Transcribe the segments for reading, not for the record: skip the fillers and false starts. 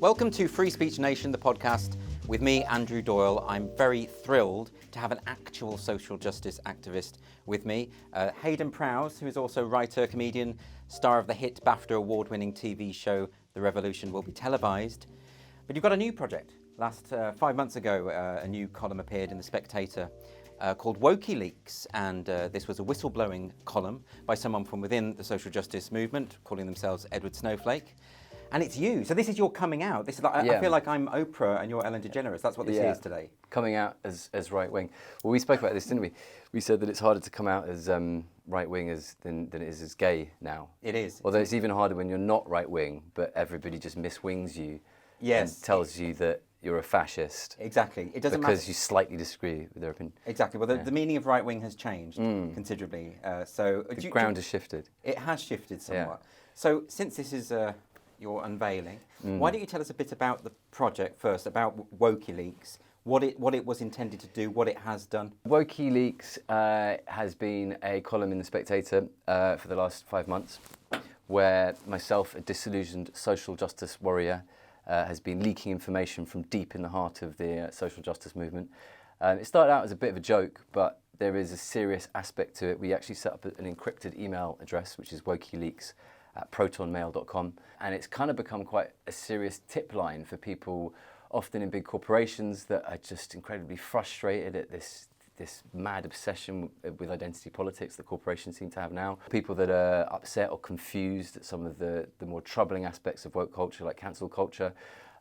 Welcome to Free Speech Nation, the podcast with me, Andrew Doyle. I'm very thrilled to have an actual social justice activist with me, Heydon Prowse, who is also writer, comedian, star of the hit BAFTA award-winning TV show The Revolution will be televised. But you've got a new project. Last 5 months ago, a new column appeared in The Spectator called Wokeyleaks, and this was a whistleblowing column by someone from within the social justice movement, calling themselves Edward Snowflake. And it's you. So this is your coming out. This is like, I feel like I'm Oprah and you're Ellen DeGeneres. That's what this is today. Coming out as right wing. Well, we spoke about this, didn't we? We said that it's harder to come out as right wing than it is as gay now. It is. Although it's even harder when you're not right wing, but everybody just miswings you. Yes. And tells you that you're a fascist. Exactly. It doesn't because matter. you slightly disagree with their opinion. Exactly. Well, the meaning of right wing has changed considerably. The ground has shifted. It has shifted somewhat. Yeah. So since this is your unveiling, why don't you tell us a bit about the project first, about Wokeyleaks, what it was intended to do, what it has done? Wokeyleaks has been a column in The Spectator for the last 5 months, where myself, a disillusioned social justice warrior, has been leaking information from deep in the heart of the social justice movement. It started out as a bit of a joke, but there is a serious aspect to it. We actually set up an encrypted email address, which is Wokeyleaks at protonmail.com, and it's kind of become quite a serious tip line for people, often in big corporations, that are just incredibly frustrated at this mad obsession with identity politics that corporations seem to have now. People that are upset or confused at some of the more troubling aspects of woke culture, like cancel culture,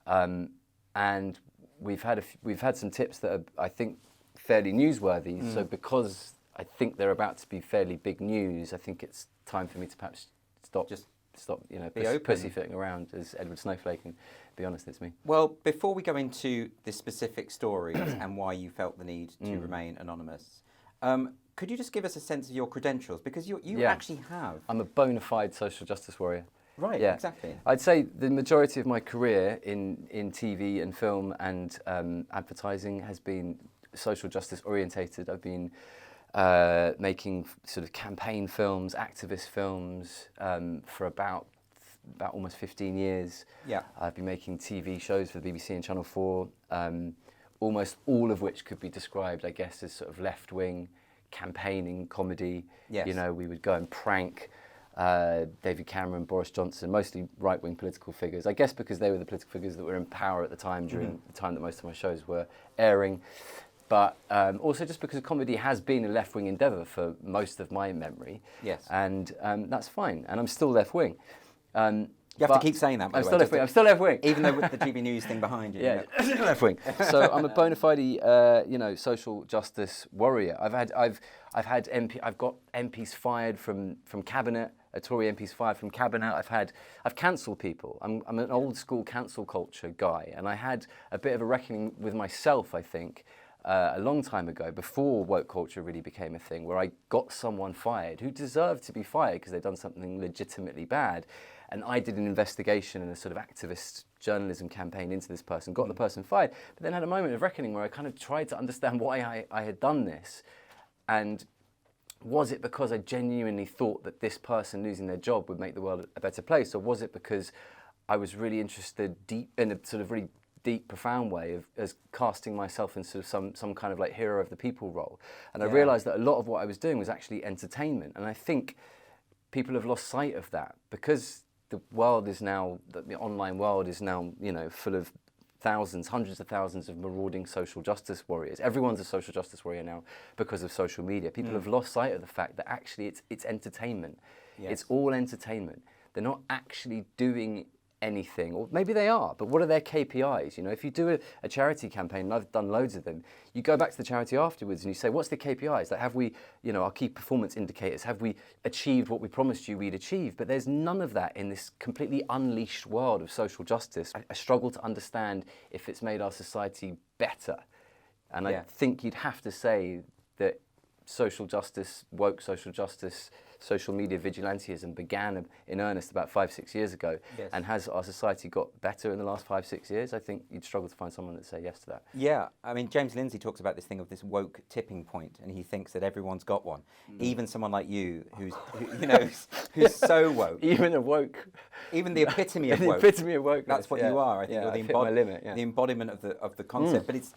and we've had some tips that are, I think, fairly newsworthy. So because I think they're about to be fairly big news, I think it's time for me to perhaps stop, pussyfooting around as Edward Snowflake and be honest, it's me. Well, before we go into the specific stories and why you felt the need to remain anonymous, could you just give us a sense of your credentials? Because you actually have. I'm a bona fide social justice warrior. Right, exactly. I'd say the majority of my career in TV and film and advertising has been social justice orientated. I've been making sort of campaign films, activist films for about almost 15 years. Yeah. I've been making TV shows for the BBC and Channel 4, almost all of which could be described, I guess, as sort of left-wing campaigning comedy. Yes. You know, we would go and prank David Cameron, Boris Johnson, mostly right-wing political figures, I guess because they were the political figures that were in power at the time during the time that most of my shows were airing. But also just because comedy has been a left-wing endeavour for most of my memory. Yes. And that's fine. And I'm still left-wing. You have to keep saying that, by the way. I'm still left-wing. Even though with the GBNews thing behind you. Yeah, left-wing. So I'm a bona fide, social justice warrior. I've got MPs fired from cabinet. Tory MPs fired from cabinet. I've cancelled people. I'm an old school cancel culture guy, and I had a bit of a reckoning with myself, I think, a long time ago, before woke culture really became a thing, where I got someone fired who deserved to be fired because they'd done something legitimately bad. And I did an investigation and a sort of activist journalism campaign into this person, got the person fired, but then had a moment of reckoning where I kind of tried to understand why I had done this. And was it because I genuinely thought that this person losing their job would make the world a better place? Or was it because I was really interested in a sort of really deep, profound way as casting myself in sort of some kind of like hero of the people role? And I realised that a lot of what I was doing was actually entertainment. And I think people have lost sight of that because the online world is now, full of hundreds of thousands of marauding social justice warriors. Everyone's a social justice warrior now because of social media. People have lost sight of the fact that actually it's entertainment. Yes. It's all entertainment. They're not actually doing anything, or maybe they are, but what are their KPIs? If you do a charity campaign, and I've done loads of them, you go back to the charity afterwards and you say, what's the KPIs? Like, have we, our key performance indicators, have we achieved what we promised you we'd achieve? But there's none of that in this completely unleashed world of social justice. I struggle to understand if it's made our society better. And I think you'd have to say that social justice, woke social justice, social media vigilantism began in earnest about 5-6 years ago. Yes. And has our society got better in the last 5-6 years? I think you'd struggle to find someone that'd say yes to that. Yeah, I mean, James Lindsay talks about this thing of this woke tipping point, and he thinks that everyone's got one. Even someone like you, who's so woke. Even a woke. Even the epitome of woke. The epitome of wokeness. That's what you are. I think you're the embodiment of the concept. But it's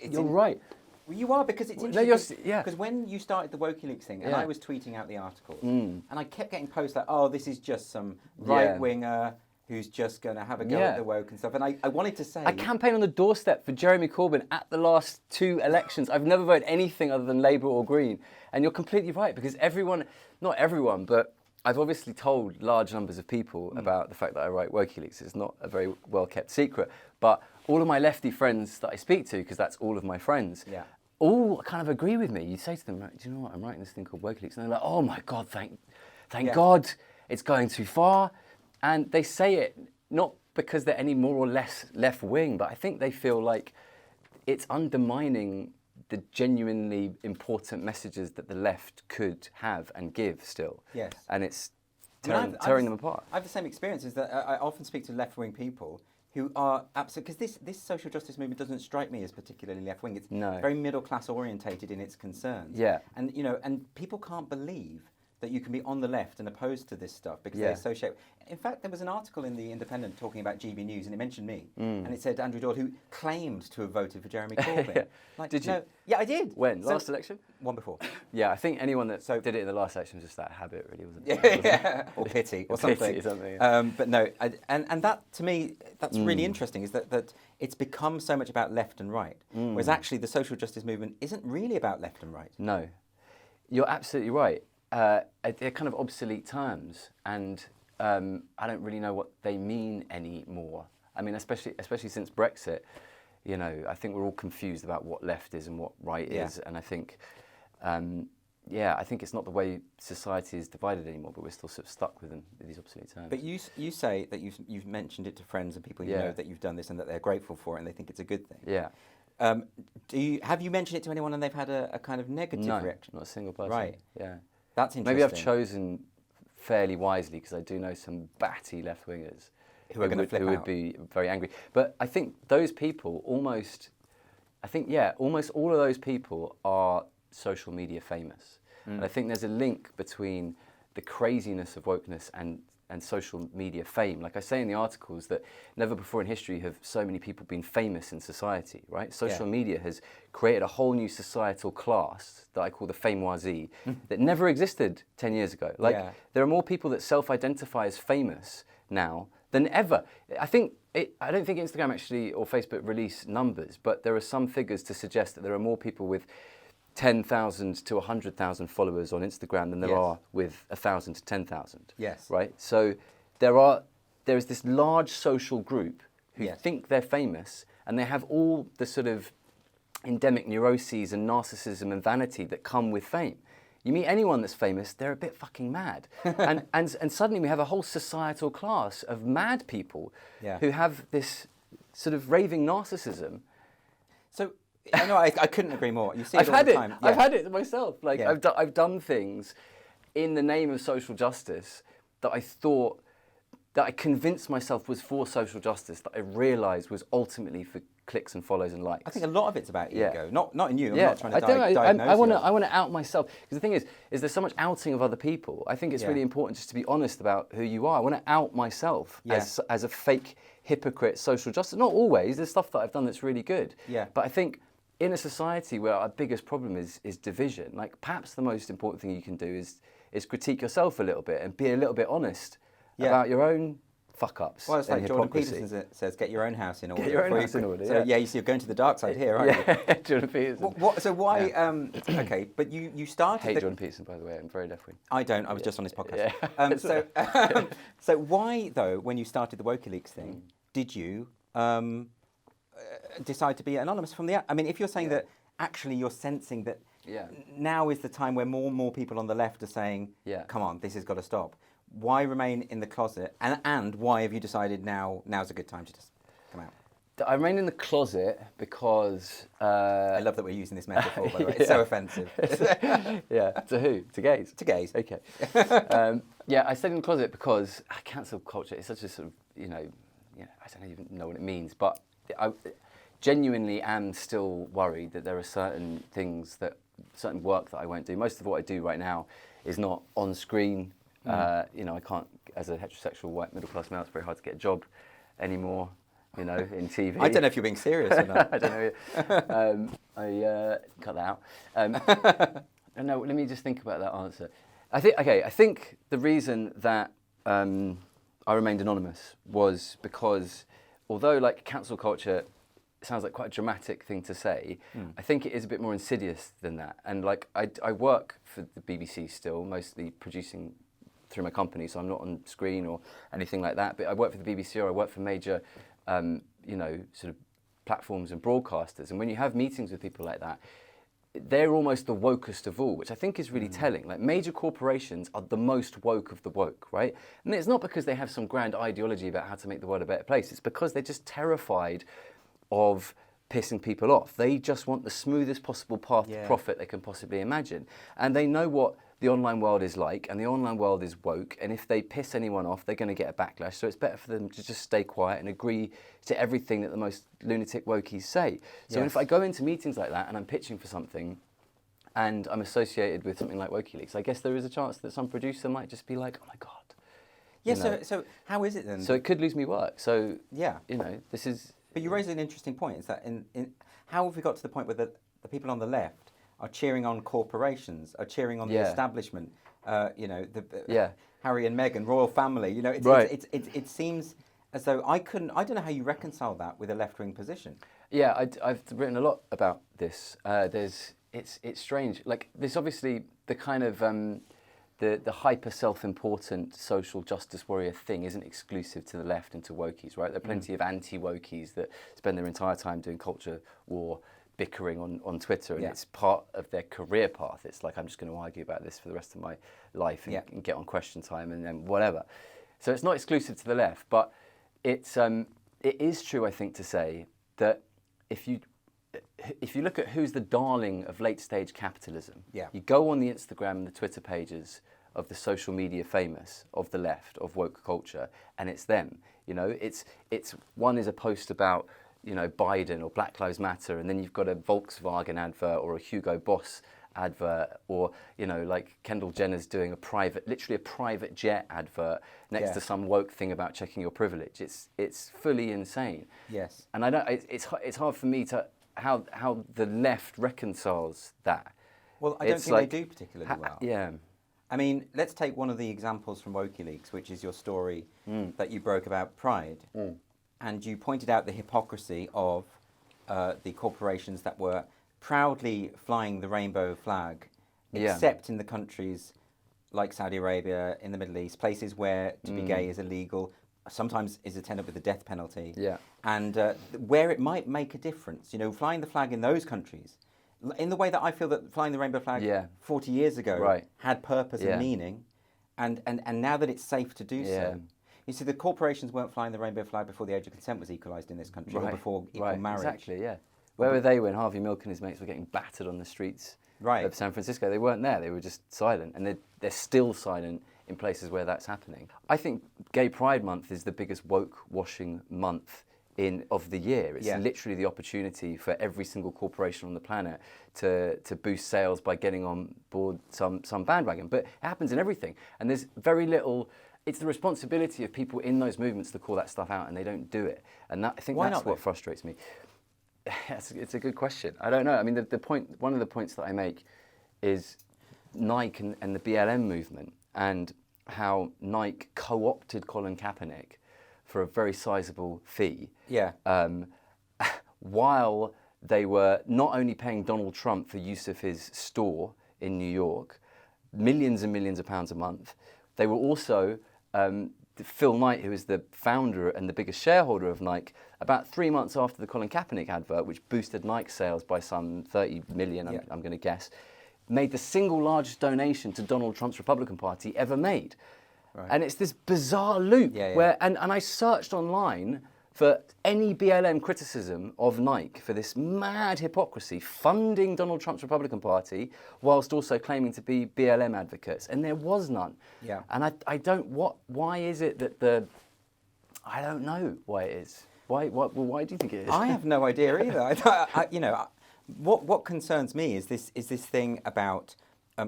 you're right. Well, you are, because it's interesting. Because when you started the Wokeyleaks thing, and I was tweeting out the articles, and I kept getting posts like, "Oh, this is just some right winger who's just going to have a go at the woke and stuff." And I wanted to say, I campaigned on the doorstep for Jeremy Corbyn at the last 2 elections. I've never voted anything other than Labour or Green. And you're completely right, because everyone, not everyone, but I've obviously told large numbers of people about the fact that I write Wokeyleaks. It's not a very well-kept secret. But all of my lefty friends that I speak to, because that's all of my friends, all kind of agree with me. You say to them, right, do you know what, I'm writing this thing called Wokeyleaks. And they're like, oh my God, thank God, it's going too far. And they say it not because they're any more or less left-wing, but I think they feel like it's undermining the genuinely important messages that the left could have and give still. Yes. And it's tearing them apart. I have the same experience, is that I often speak to left-wing people who are absolutely, because this social justice movement doesn't strike me as particularly left-wing. It's very middle-class orientated in its concerns. Yeah. And, and people can't believe that you can be on the left and opposed to this stuff because they associate. In fact, there was an article in The Independent talking about GBNews, and it mentioned me, and it said Andrew Doyle, who claimed to have voted for Jeremy Corbyn. Did you? Yeah, I did. When? Last election? One before. Yeah, I think anyone that did it in the last election was just that habit, really, wasn't it? Or pity, or something. But no, and that, to me, that's really interesting, is that it's become so much about left and right, whereas actually the social justice movement isn't really about left and right. No, you're absolutely right. They're kind of obsolete terms, and I don't really know what they mean anymore. I mean, especially since Brexit, I think we're all confused about what left is and what right is, and I think, I think it's not the way society is divided anymore, but we're still sort of stuck with these obsolete terms. But you say that you've mentioned it to friends and people you know that you've done this and that they're grateful for it and they think it's a good thing. Yeah. Have you mentioned it to anyone and they've had a kind of negative reaction? Not a single person. Right. Yeah. That's interesting. Maybe I've chosen fairly wisely, because I do know some batty left-wingers who would be very angry. But I think those people almost all of those people are social media famous. And I think there's a link between the craziness of wokeness and social media fame. Like I say in the articles, that never before in history have so many people been famous in society, right? Social media has created a whole new societal class that I call the famoisie that never existed 10 years ago. Like there are more people that self-identify as famous now than ever. I don't think Instagram actually or Facebook release numbers, but there are some figures to suggest that there are more people with 10,000 to 100,000 followers on Instagram than there are with 1,000 to 10,000. Yes. Right? So there is this large social group who think they're famous, and they have all the sort of endemic neuroses and narcissism and vanity that come with fame. You meet anyone that's famous, they're a bit fucking mad. and suddenly we have a whole societal class of mad people who have this sort of raving narcissism. So I couldn't agree more. You see it all the time. I've had it myself. Like I've done things in the name of social justice that I convinced myself was for social justice, that I realised was ultimately for clicks and follows and likes. I think a lot of it's about ego, not in you. I'm not trying to diagnose I want to out myself, because the thing is there's so much outing of other people. I think it's really important just to be honest about who you are. I want to out myself as a fake hypocrite social justice. Not always. There's stuff that I've done that's really good. Yeah. But I think in a society where our biggest problem is division, like perhaps the most important thing you can do is critique yourself a little bit and be a little bit honest about your own fuck-ups. Well, it's like Jordan Peterson says, get your own house in order. Get your own house in order, So you see, you're going to the dark side here, aren't you? Jordan Peterson. So why, okay, but you started... I hate Jordan Peterson, by the way, I'm very left-wing. I don't, I was just on his podcast. So why, though, when you started the Wokeyleaks thing, did you decide to be anonymous from the... I mean, if you're saying that actually you're sensing that now is the time where more and more people on the left are saying, come on, this has got to stop. Why remain in the closet, and why have you decided now's a good time to just come out? I remained in the closet because... I love that we're using this metaphor, by the way. It's so offensive. Yeah, to who? To gays? To gays. Okay. Yeah, I stayed in the closet because cancel culture is such a sort of, I don't even know what it means, but I genuinely am still worried that there are certain work that I won't do. Most of what I do right now is not on screen. I can't, as a heterosexual white middle class male, it's very hard to get a job anymore. In TV. I don't know if you're being serious or not. I don't know. I cut that out. No, let me just think about that answer. I think the reason that I remained anonymous was because, although like cancel culture sounds like quite a dramatic thing to say, I think it is a bit more insidious than that. And like I work for the BBC still, mostly producing through my company, so I'm not on screen or anything like that. But I work for the BBC or I work for major sort of platforms and broadcasters. And when you have meetings with people like that, they're almost the wokest of all, which I think is really telling. Like major corporations are the most woke of the woke, right? And it's not because they have some grand ideology about how to make the world a better place. It's because they're just terrified of pissing people off. They just want the smoothest possible path to profit they can possibly imagine. And they know what the online world is like, and the online world is woke, and if they piss anyone off, they're going to get a backlash. So it's better for them to just stay quiet and agree to everything that the most lunatic wokies say. So if I go into meetings like that and I'm pitching for something and I'm associated with something like Wokeyleaks, I guess there is a chance that some producer might just be like, oh my God. Yeah, so how is it then? So it could lose me work. So, this is... But you raise an interesting point, is that in how have we got to the point where the people on the left are cheering on corporations, are cheering on the establishment, Harry and Meghan, royal family. It seems as though I don't know how you reconcile that with a left-wing position. Yeah, I've written a lot about this. It's strange. Like this, obviously, the kind of the hyper self-important social justice warrior thing isn't exclusive to the left and to wokies, right? There are plenty of anti-wokies that spend their entire time doing culture war, bickering on Twitter, and it's part of their career path. It's like, I'm just going to argue about this for the rest of my life and get on Question Time and then whatever. So it's not exclusive to the left, but it is true, I think, to say that if you look at who's the darling of late stage capitalism, you go on the Instagram and the Twitter pages of the social media famous of the left, of woke culture, and it's them. It's one is a post about Biden or Black Lives Matter, and then you've got a Volkswagen advert or a Hugo Boss advert, or like Kendall Jenner's doing literally a private jet advert next to some woke thing about checking your privilege. It's fully insane. Yes. And it's hard for me to how the left reconciles that. Well, I don't think they do particularly well. Yeah. I mean, let's take one of the examples from Wokeyleaks, which is your story that you broke about Pride. And you pointed out the hypocrisy of the corporations that were proudly flying the rainbow flag, except in the countries like Saudi Arabia, in the Middle East, places where to be gay is illegal, sometimes is attended with the death penalty. Yeah. And where it might make a difference, flying the flag in those countries, in the way that I feel that flying the rainbow flag 40 years ago had purpose and meaning, and now that it's safe to do so. You see, the corporations weren't flying the rainbow flag before the age of consent was equalised in this country, or before equal marriage. Exactly, yeah. Where were they when Harvey Milk and his mates were getting battered on the streets of San Francisco? They weren't there. They were just silent, and they're still silent in places where that's happening. I think Gay Pride Month is the biggest woke washing month of the year. It's literally the opportunity for every single corporation on the planet to boost sales by getting on board some bandwagon. But it happens in everything, and there's very little. It's the responsibility of people in those movements to call that stuff out, and they don't do it. And I think that's what frustrates me. It's a good question. I don't know. I mean, one of the points that I make is Nike and the BLM movement, and how Nike co-opted Colin Kaepernick for a very sizable fee. While they were not only paying Donald Trump for use of his store in New York, millions and millions of pounds a month, they were also Phil Knight, who is the founder and the biggest shareholder of Nike, about 3 months after the Colin Kaepernick advert, which boosted Nike sales by some 30 million, I'm going to guess, made the single largest donation to Donald Trump's Republican Party ever made. Right. And it's this bizarre loop where, and I searched online for any BLM criticism of Nike for this mad hypocrisy, funding Donald Trump's Republican Party whilst also claiming to be BLM advocates, and there was none. Yeah. And why is it that I don't know why it is. Why do you think it is? I have no idea either. What concerns me is this thing about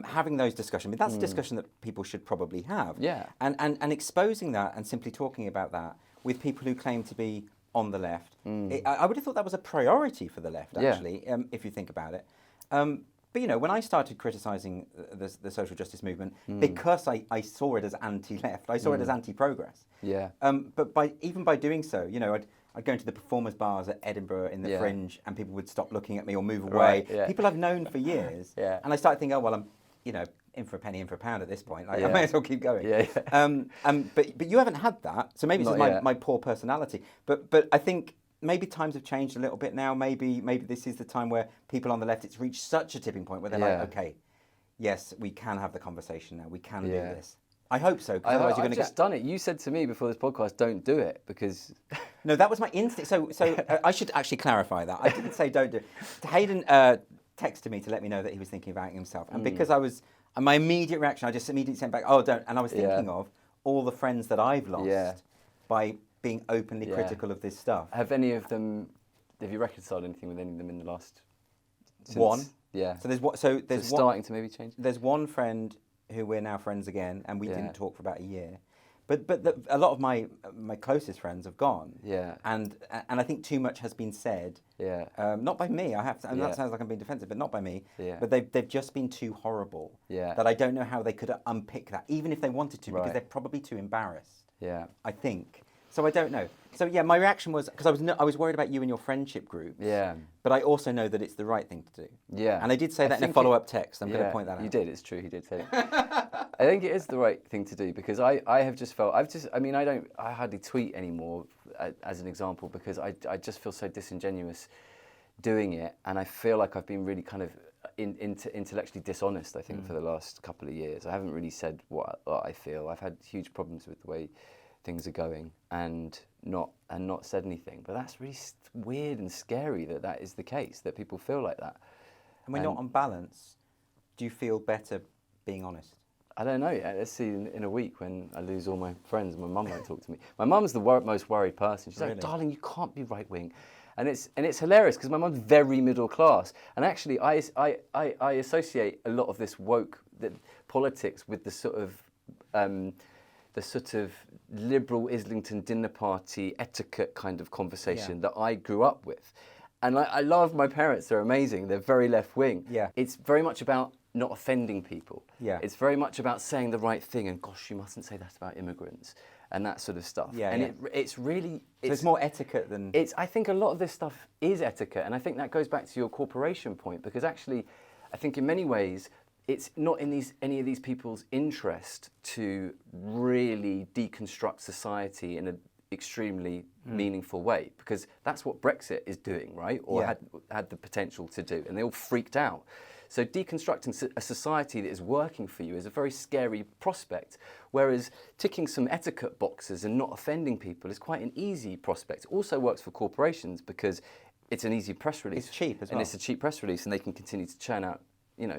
having those discussions. I mean, that's a discussion that people should probably have. Yeah. And exposing that and simply talking about that with people who claim to be on the left. I would have thought that was a priority for the left, actually, if you think about it. But, when I started criticising the social justice movement, because I saw it as anti-left, I saw it as anti-progress. Yeah. But even by doing so, I'd go into the performers bars at Edinburgh in the Fringe, and people would stop looking at me or move away. Right, yeah. People I've known for years. Yeah. And I started thinking, oh, well, I'm, in for a penny, in for a pound at this point. I may as well keep going. Yeah, yeah. But you haven't had that, so maybe it's just my poor personality. But I think maybe times have changed a little bit now. Maybe this is the time where people on the left, it's reached such a tipping point where they're like, okay, yes, we can have the conversation now. We can do this. I hope so. Because otherwise, you're going to just done it. You said to me before this podcast, "Don't do it," because no, that was my instinct. So I should actually clarify that. I didn't say don't do it. Heydon texted me to let me know that he was thinking about it himself, and because my immediate reaction, I just immediately sent back, "Oh, don't." And I was thinking of all the friends that I've lost by being openly critical of this stuff. Have you reconciled anything with any of them in the last? One. Yeah. So there's starting to maybe change. There's one friend who we're now friends again, and we didn't talk for about a year. But a lot of my closest friends have gone. Yeah. And I think too much has been said. Yeah. Not by me. I have to. And that sounds like I'm being defensive, but not by me. Yeah. But they've just been too horrible. Yeah. That I don't know how they could unpick that, even if they wanted to, because they're probably too embarrassed. Yeah. I think. So I don't know. So yeah, my reaction was because I was worried about you and your friendship group. Yeah. But I also know that it's the right thing to do. Yeah. And I did say that in a follow-up text. I'm going to point that out. You did. It's true. He did say it. I think it is the right thing to do because I have just felt I hardly tweet anymore as an example because I just feel so disingenuous doing it, and I feel like I've been really kind of intellectually dishonest. I think for the last couple of years, I haven't really said what I feel. I've had huge problems with the way things are going and not said anything. But that's really weird and scary that is the case, that people feel like that. And when not on balance, do you feel better being honest? I don't know yet. Let's see in a week when I lose all my friends and my mum won't talk to me. My mum's the most worried person. She's like, darling, you can't be right wing. And it's hilarious because my mum's very middle class. And actually I associate a lot of this woke politics with the sort of liberal Islington dinner party etiquette kind of conversation that I grew up with. And I love my parents, they're amazing, they're very left wing. Yeah. It's very much about not offending people. Yeah. It's very much about saying the right thing and gosh, you mustn't say that about immigrants and that sort of stuff. Yeah, and it's really... So it's more etiquette than... I think a lot of this stuff is etiquette, and I think that goes back to your corporation point because actually, I think in many ways, it's not in any of these people's interest to really deconstruct society in an extremely meaningful way, because that's what Brexit is doing, right? Or had the potential to do, and they all freaked out. So deconstructing a society that is working for you is a very scary prospect, whereas ticking some etiquette boxes and not offending people is quite an easy prospect. It also works for corporations because it's an easy press release. It's cheap as well. And it's a cheap press release, and they can continue to churn out,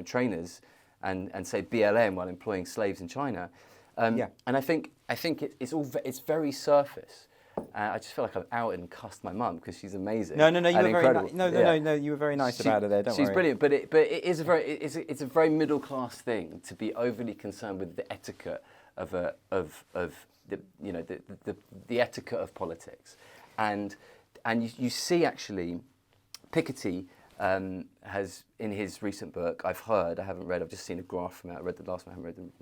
trainers and say BLM while employing slaves in China. And I think it's very surface. I just feel like I've out and cussed my mum because she's amazing. No, you were incredible. No, you were very nice about her there. Don't worry. She's brilliant, but it is it's a very middle class thing to be overly concerned with the etiquette of the etiquette of politics, and you see actually, Piketty has in his recent book, I haven't read, I've just seen a graph from it. I read the last one, I haven't read them.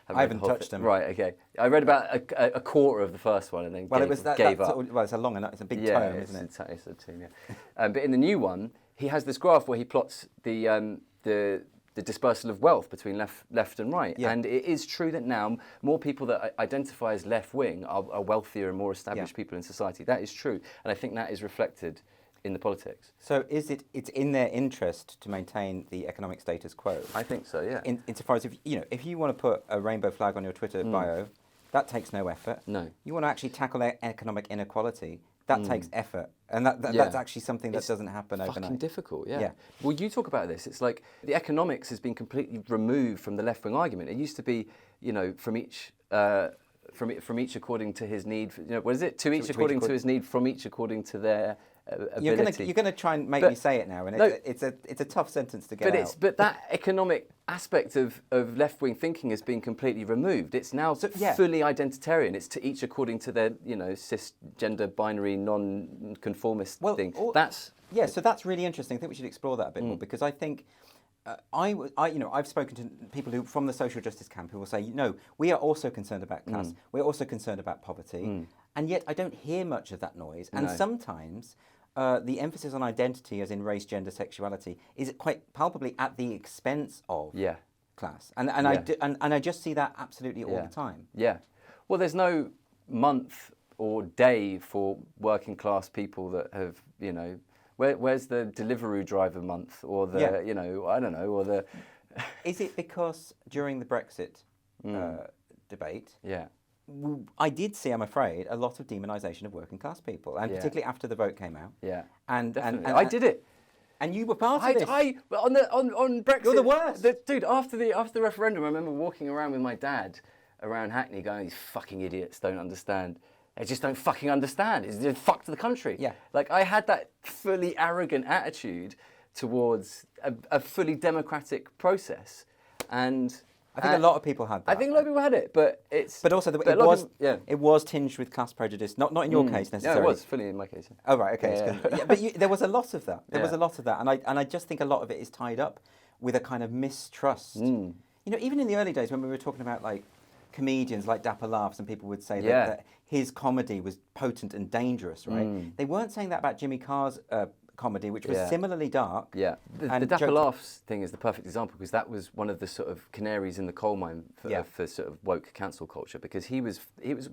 I haven't touched them. Right, okay. I read about a quarter of the first one and then gave up. Well, it's a long enough, it's a big tome, isn't it? It's a tome, yeah. But in the new one, he has this graph where he plots the dispersal of wealth between left and right. Yeah. And it is true that now more people that identify as left-wing are wealthier and more established people in society. That is true. And I think that is reflected in the politics. So it's in their interest to maintain the economic status quo? I think so, yeah. Insofar as if you want to put a rainbow flag on your Twitter bio, That takes no effort. No. You want to actually tackle economic inequality. That takes effort, and that's actually something that doesn't happen overnight. Fucking difficult, yeah. Well, you talk about this. It's like the economics has been completely removed from the left-wing argument. It used to be, from each according to his need. What is it? To each according to his need, from each according to their ability. You're gonna try and make me say it now, and it's a tough sentence to get out. But that economic aspect of left-wing thinking has been completely removed. It's now fully identitarian. It's to each according to their cisgender binary non-conformist thing. So that's really interesting. I think we should explore that a bit more, because I think I've spoken to people who from the social justice camp who will say, we are also concerned about class. We're also concerned about poverty. And yet I don't hear much of that noise. And sometimes the emphasis on identity, as in race, gender, sexuality, is quite palpably at the expense of class. And I just see that absolutely all the time. Yeah. Well, there's no month or day for working class people that have, where's the Deliveroo driver month or the, I don't know, or the... Is it because during the Brexit debate... I did see, I'm afraid, a lot of demonisation of working class people, and particularly after the vote came out. Yeah, and I did it, and you were part of this. On Brexit, you're the worst, dude. After the referendum, I remember walking around with my dad around Hackney, going, "These fucking idiots don't understand. They just don't fucking understand. It's fuck to the country." Yeah, like I had that fully arrogant attitude towards a fully democratic process, and. I think a lot of people had that. I think a lot of people had it, but it was tinged with class prejudice. Not in your case necessarily. No, it was fully in my case. Oh right, okay. But there was a lot of that. There was a lot of that, and I just think a lot of it is tied up with a kind of mistrust. Even in the early days when we were talking about like comedians like Dapper Laughs, and people would say that his comedy was potent and dangerous, right? They weren't saying that about Jimmy Carr's comedy, which was similarly dark. Yeah, the Dapper Laughs thing is the perfect example, because that was one of the sort of canaries in the coal mine for sort of woke cancel culture, because he was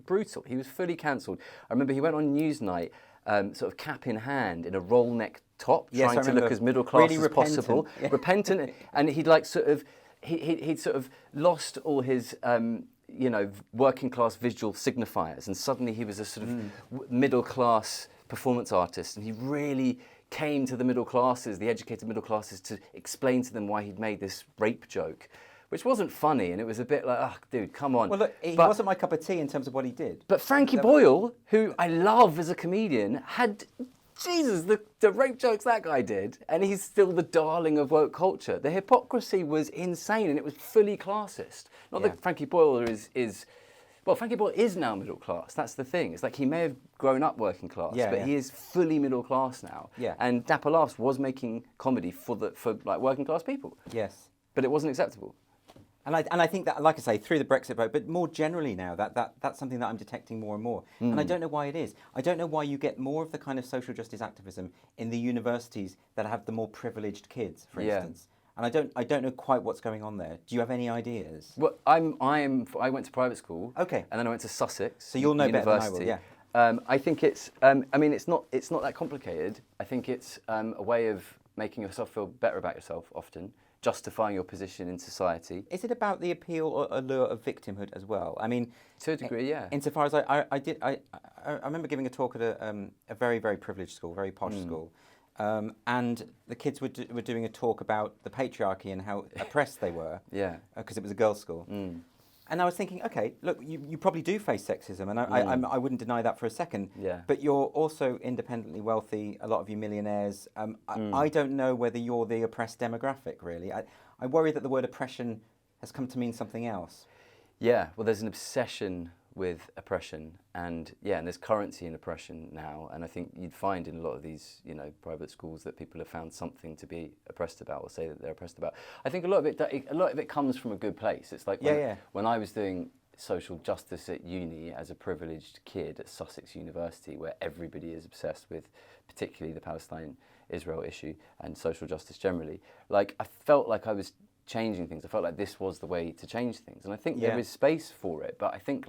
brutal. He was fully cancelled. I remember he went on Newsnight, sort of cap in hand, in a roll neck top, trying to look as middle class as possible, repentant, and he'd like sort of he'd sort of lost all his. Working class visual signifiers, and suddenly he was a sort of middle class performance artist, and he really came to the middle classes, the educated middle classes, to explain to them why he'd made this rape joke, which wasn't funny, and it was a bit like, oh, dude, come on. Well, look, he wasn't my cup of tea in terms of what he did. But Frankie Boyle, who I love as a comedian, had, Jesus, the rape jokes that guy did, and he's still the darling of woke culture. The hypocrisy was insane, and it was fully classist. Not that Frankie Boyle Well, Frankie Boyle is now middle class. That's the thing. It's like he may have grown up working class, but he is fully middle class now. Yeah. And Dapper Laughs was making comedy for like working class people. Yes. But it wasn't acceptable. And I think that, like I say, through the Brexit vote, but more generally now, that's something that I'm detecting more and more. And I don't know why it is. I don't know why you get more of the kind of social justice activism in the universities that have the more privileged kids, for instance. And I don't know quite what's going on there. Do you have any ideas? Well, I went to private school. Okay. And then I went to Sussex. So you'll know University. better than I will. Yeah. I think it's. It's not that complicated. I think it's a way of making yourself feel better about yourself. Often justifying your position in society. Is it about the appeal or allure of victimhood as well? I mean, to a degree, yeah. Insofar as I remember giving a talk at a very, very privileged school, very posh school. And the kids were doing a talk about the patriarchy and how oppressed they were. Yeah. Because it was a girls' school. And I was thinking, okay, look, you probably do face sexism, and I wouldn't deny that for a second. Yeah. But you're also independently wealthy, a lot of you millionaires. I don't know whether you're the oppressed demographic, really. I worry that the word oppression has come to mean something else. Yeah, well, there's an obsession with oppression, and there's currency in oppression now, and I think you'd find in a lot of these, private schools that people have found something to be oppressed about, or say that they're oppressed about. I think a lot of it comes from a good place. It's like when I was doing social justice at uni as a privileged kid at Sussex University, where everybody is obsessed with particularly the Palestine-Israel issue and social justice generally. Like, I felt like I was changing things. I felt like this was the way to change things, and I think there is space for it. But I think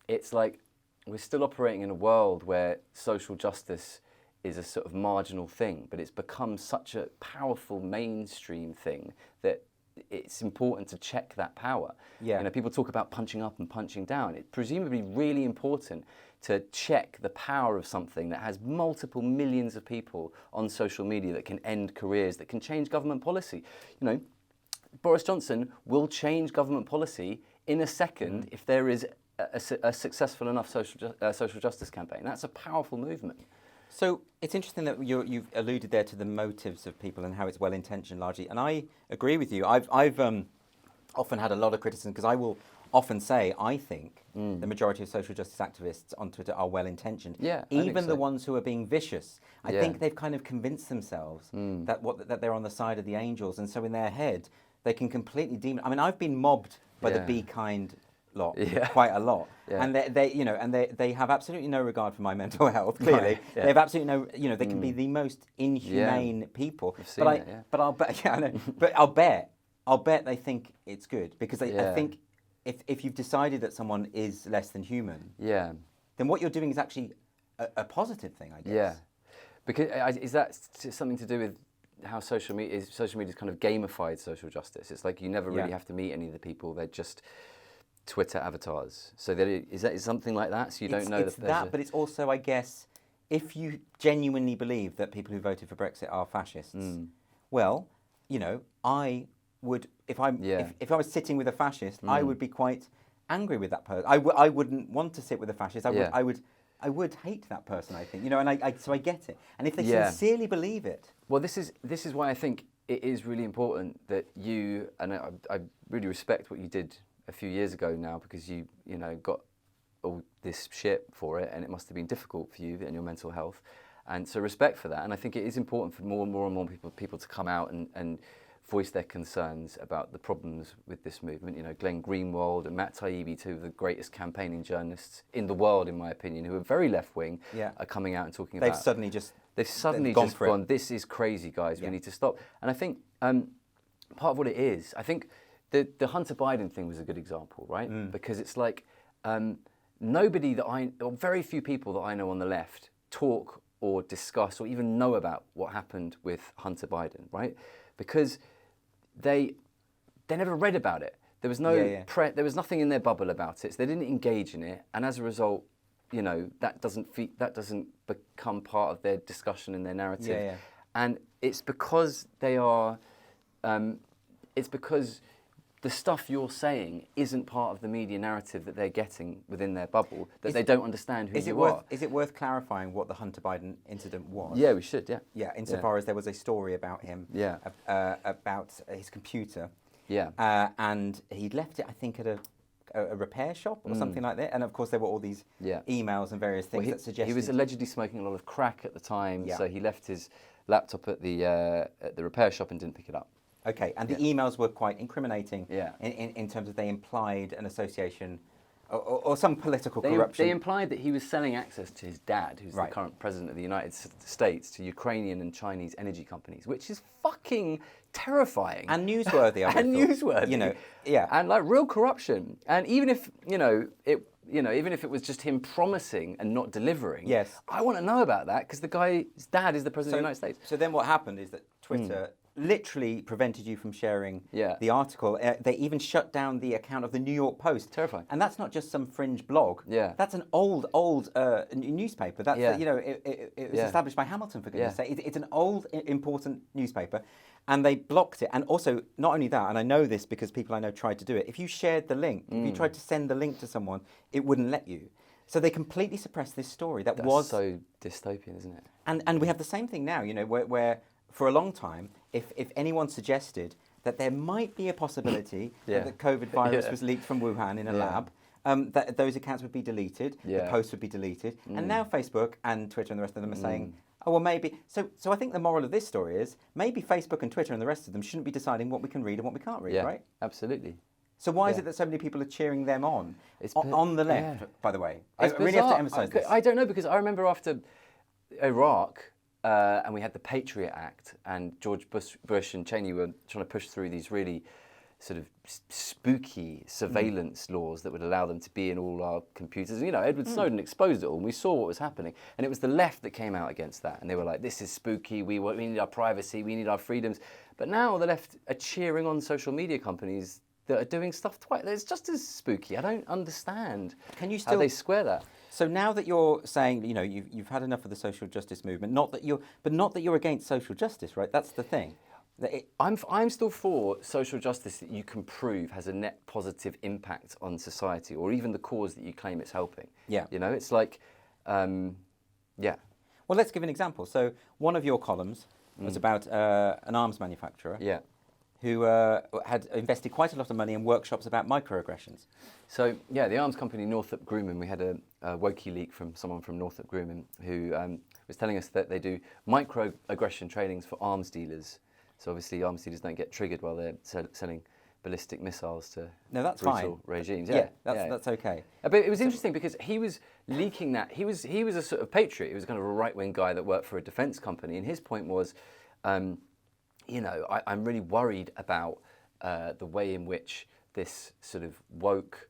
it's like we're still operating in a world where social justice is a sort of marginal thing, but it's become such a powerful mainstream thing that it's important to check that power. Yeah. You know, people talk about punching up and punching down. It's presumably really important to check the power of something that has multiple millions of people on social media, that can end careers, that can change government policy. You know, Boris Johnson will change government policy in a second if there is a successful enough social justice campaign. That's a powerful movement. So it's interesting that you've alluded there to the motives of people and how it's well-intentioned largely, and I agree with you. I've often had a lot of criticism because I will often say I think the majority of social justice activists on Twitter are well-intentioned. Yeah, even the ones who are being vicious. I Yeah. think they've kind of convinced themselves that they're on the side of the angels, and so in their head they can completely demon. I mean, I've been mobbed by the Be Kind lot quite a lot, and they have absolutely no regard for my mental health. Clearly, they have absolutely no. You know, they can be the most inhumane people. But I'll bet. Yeah, I know. But I'll bet they think it's good because I think if you've decided that someone is less than human, then what you're doing is actually a positive thing, I guess. Yeah, because is that something to do with how social media is kind of gamified social justice? It's like you never really have to meet any of the people; they're just Twitter avatars. So is that something like that? So you don't know that. But it's also, I guess, if you genuinely believe that people who voted for Brexit are fascists, well, you know, I would, if I was sitting with a fascist, I would be quite angry with that person. I wouldn't want to sit with a fascist. I would hate that person, I think. You know, and so I get it. And if they sincerely believe it. Well, this is why I think it is really important that you, and I really respect what you did a few years ago now, because you got all this shit for it, and it must have been difficult for you and your mental health, and so respect for that. And I think it is important for more and more people to come out and voice their concerns about the problems with this movement. You know, Glenn Greenwald and Matt Taibbi, two of the greatest campaigning journalists in the world, in my opinion, who are very left-wing, are coming out and talking about... They've suddenly just gone, this is crazy, guys, we need to stop. And I think part of what it is, I think the Hunter Biden thing was a good example, right? Because it's like nobody or very few people that I know on the left talk or discuss or even know about what happened with Hunter Biden, right? Because they never read about it. There was no there was nothing in their bubble about it. So they didn't engage in it, and as a result, you know, that doesn't become part of their discussion and their narrative. And it's because they are. It's because the stuff you're saying isn't part of the media narrative that they're getting within their bubble, that they don't understand who you are. Is it worth clarifying what the Hunter Biden incident was? Yeah, we should, Yeah, insofar as there was a story about him, about his computer. Yeah. And he'd left it, I think, at a repair shop or something like that. And of course, there were all these emails and various things that suggested... He was allegedly smoking a lot of crack at the time, so he left his laptop at the repair shop and didn't pick it up. Okay, and the emails were quite incriminating in terms of they implied an association or some political corruption. They implied that he was selling access to his dad, who's the current president of the United States, to Ukrainian and Chinese energy companies, which is fucking terrifying. And newsworthy, I thought. Newsworthy. You know, And like real corruption. And even if, even if it was just him promising and not delivering, I want to know about that, because the guy's dad is the president of the United States. So then what happened is that Twitter... literally prevented you from sharing the article. They even shut down the account of the New York Post. Terrifying. And that's not just some fringe blog. That's an old newspaper. That's it was established by Hamilton, for goodness' sake. It's an old, important newspaper, and they blocked it. And also, not only that, and I know this because people I know tried to do it. If you shared the link, if you tried to send the link to someone, it wouldn't let you. So they completely suppressed this story. That's so dystopian, isn't it? And we have the same thing now. You know, where for a long time, if anyone suggested that there might be a possibility that the COVID virus was leaked from Wuhan in a lab, that those accounts would be deleted, the posts would be deleted. And now Facebook and Twitter and the rest of them are saying, oh, well, maybe. So I think the moral of this story is maybe Facebook and Twitter and the rest of them shouldn't be deciding what we can read and what we can't read, right? Absolutely. So why is it that so many people are cheering them on? On the left, by the way. I really bizarre. have to emphasise this. I don't know, because I remember after Iraq, and we had the Patriot Act, and George Bush and Cheney were trying to push through these really sort of spooky surveillance laws that would allow them to be in all our computers. And, Edward Snowden exposed it all, and we saw what was happening. And it was the left that came out against that. And they were like, this is spooky, we need our privacy, we need our freedoms. But now the left are cheering on social media companies that are doing stuff it's just as spooky. I don't understand how they square that. So now that you're saying, you've had enough of the social justice movement, not that you're against social justice, right? That's the thing. I'm still for social justice that you can prove has a net positive impact on society, or even the cause that you claim it's helping. Yeah. It's like, yeah. Well, let's give an example. So one of your columns was about an arms manufacturer. Yeah. Who had invested quite a lot of money in workshops about microaggressions. So, yeah, the arms company Northrop Grumman, we had a Wokeyleak from someone from Northrop Grumman who was telling us that they do microaggression trainings for arms dealers. So obviously arms dealers don't get triggered while they're selling ballistic missiles to brutal regimes. Yeah, that's okay. But it was interesting because he was leaking that. He was a sort of patriot. He was kind of a right-wing guy that worked for a defence company, and his point was, I'm really worried about the way in which this sort of woke,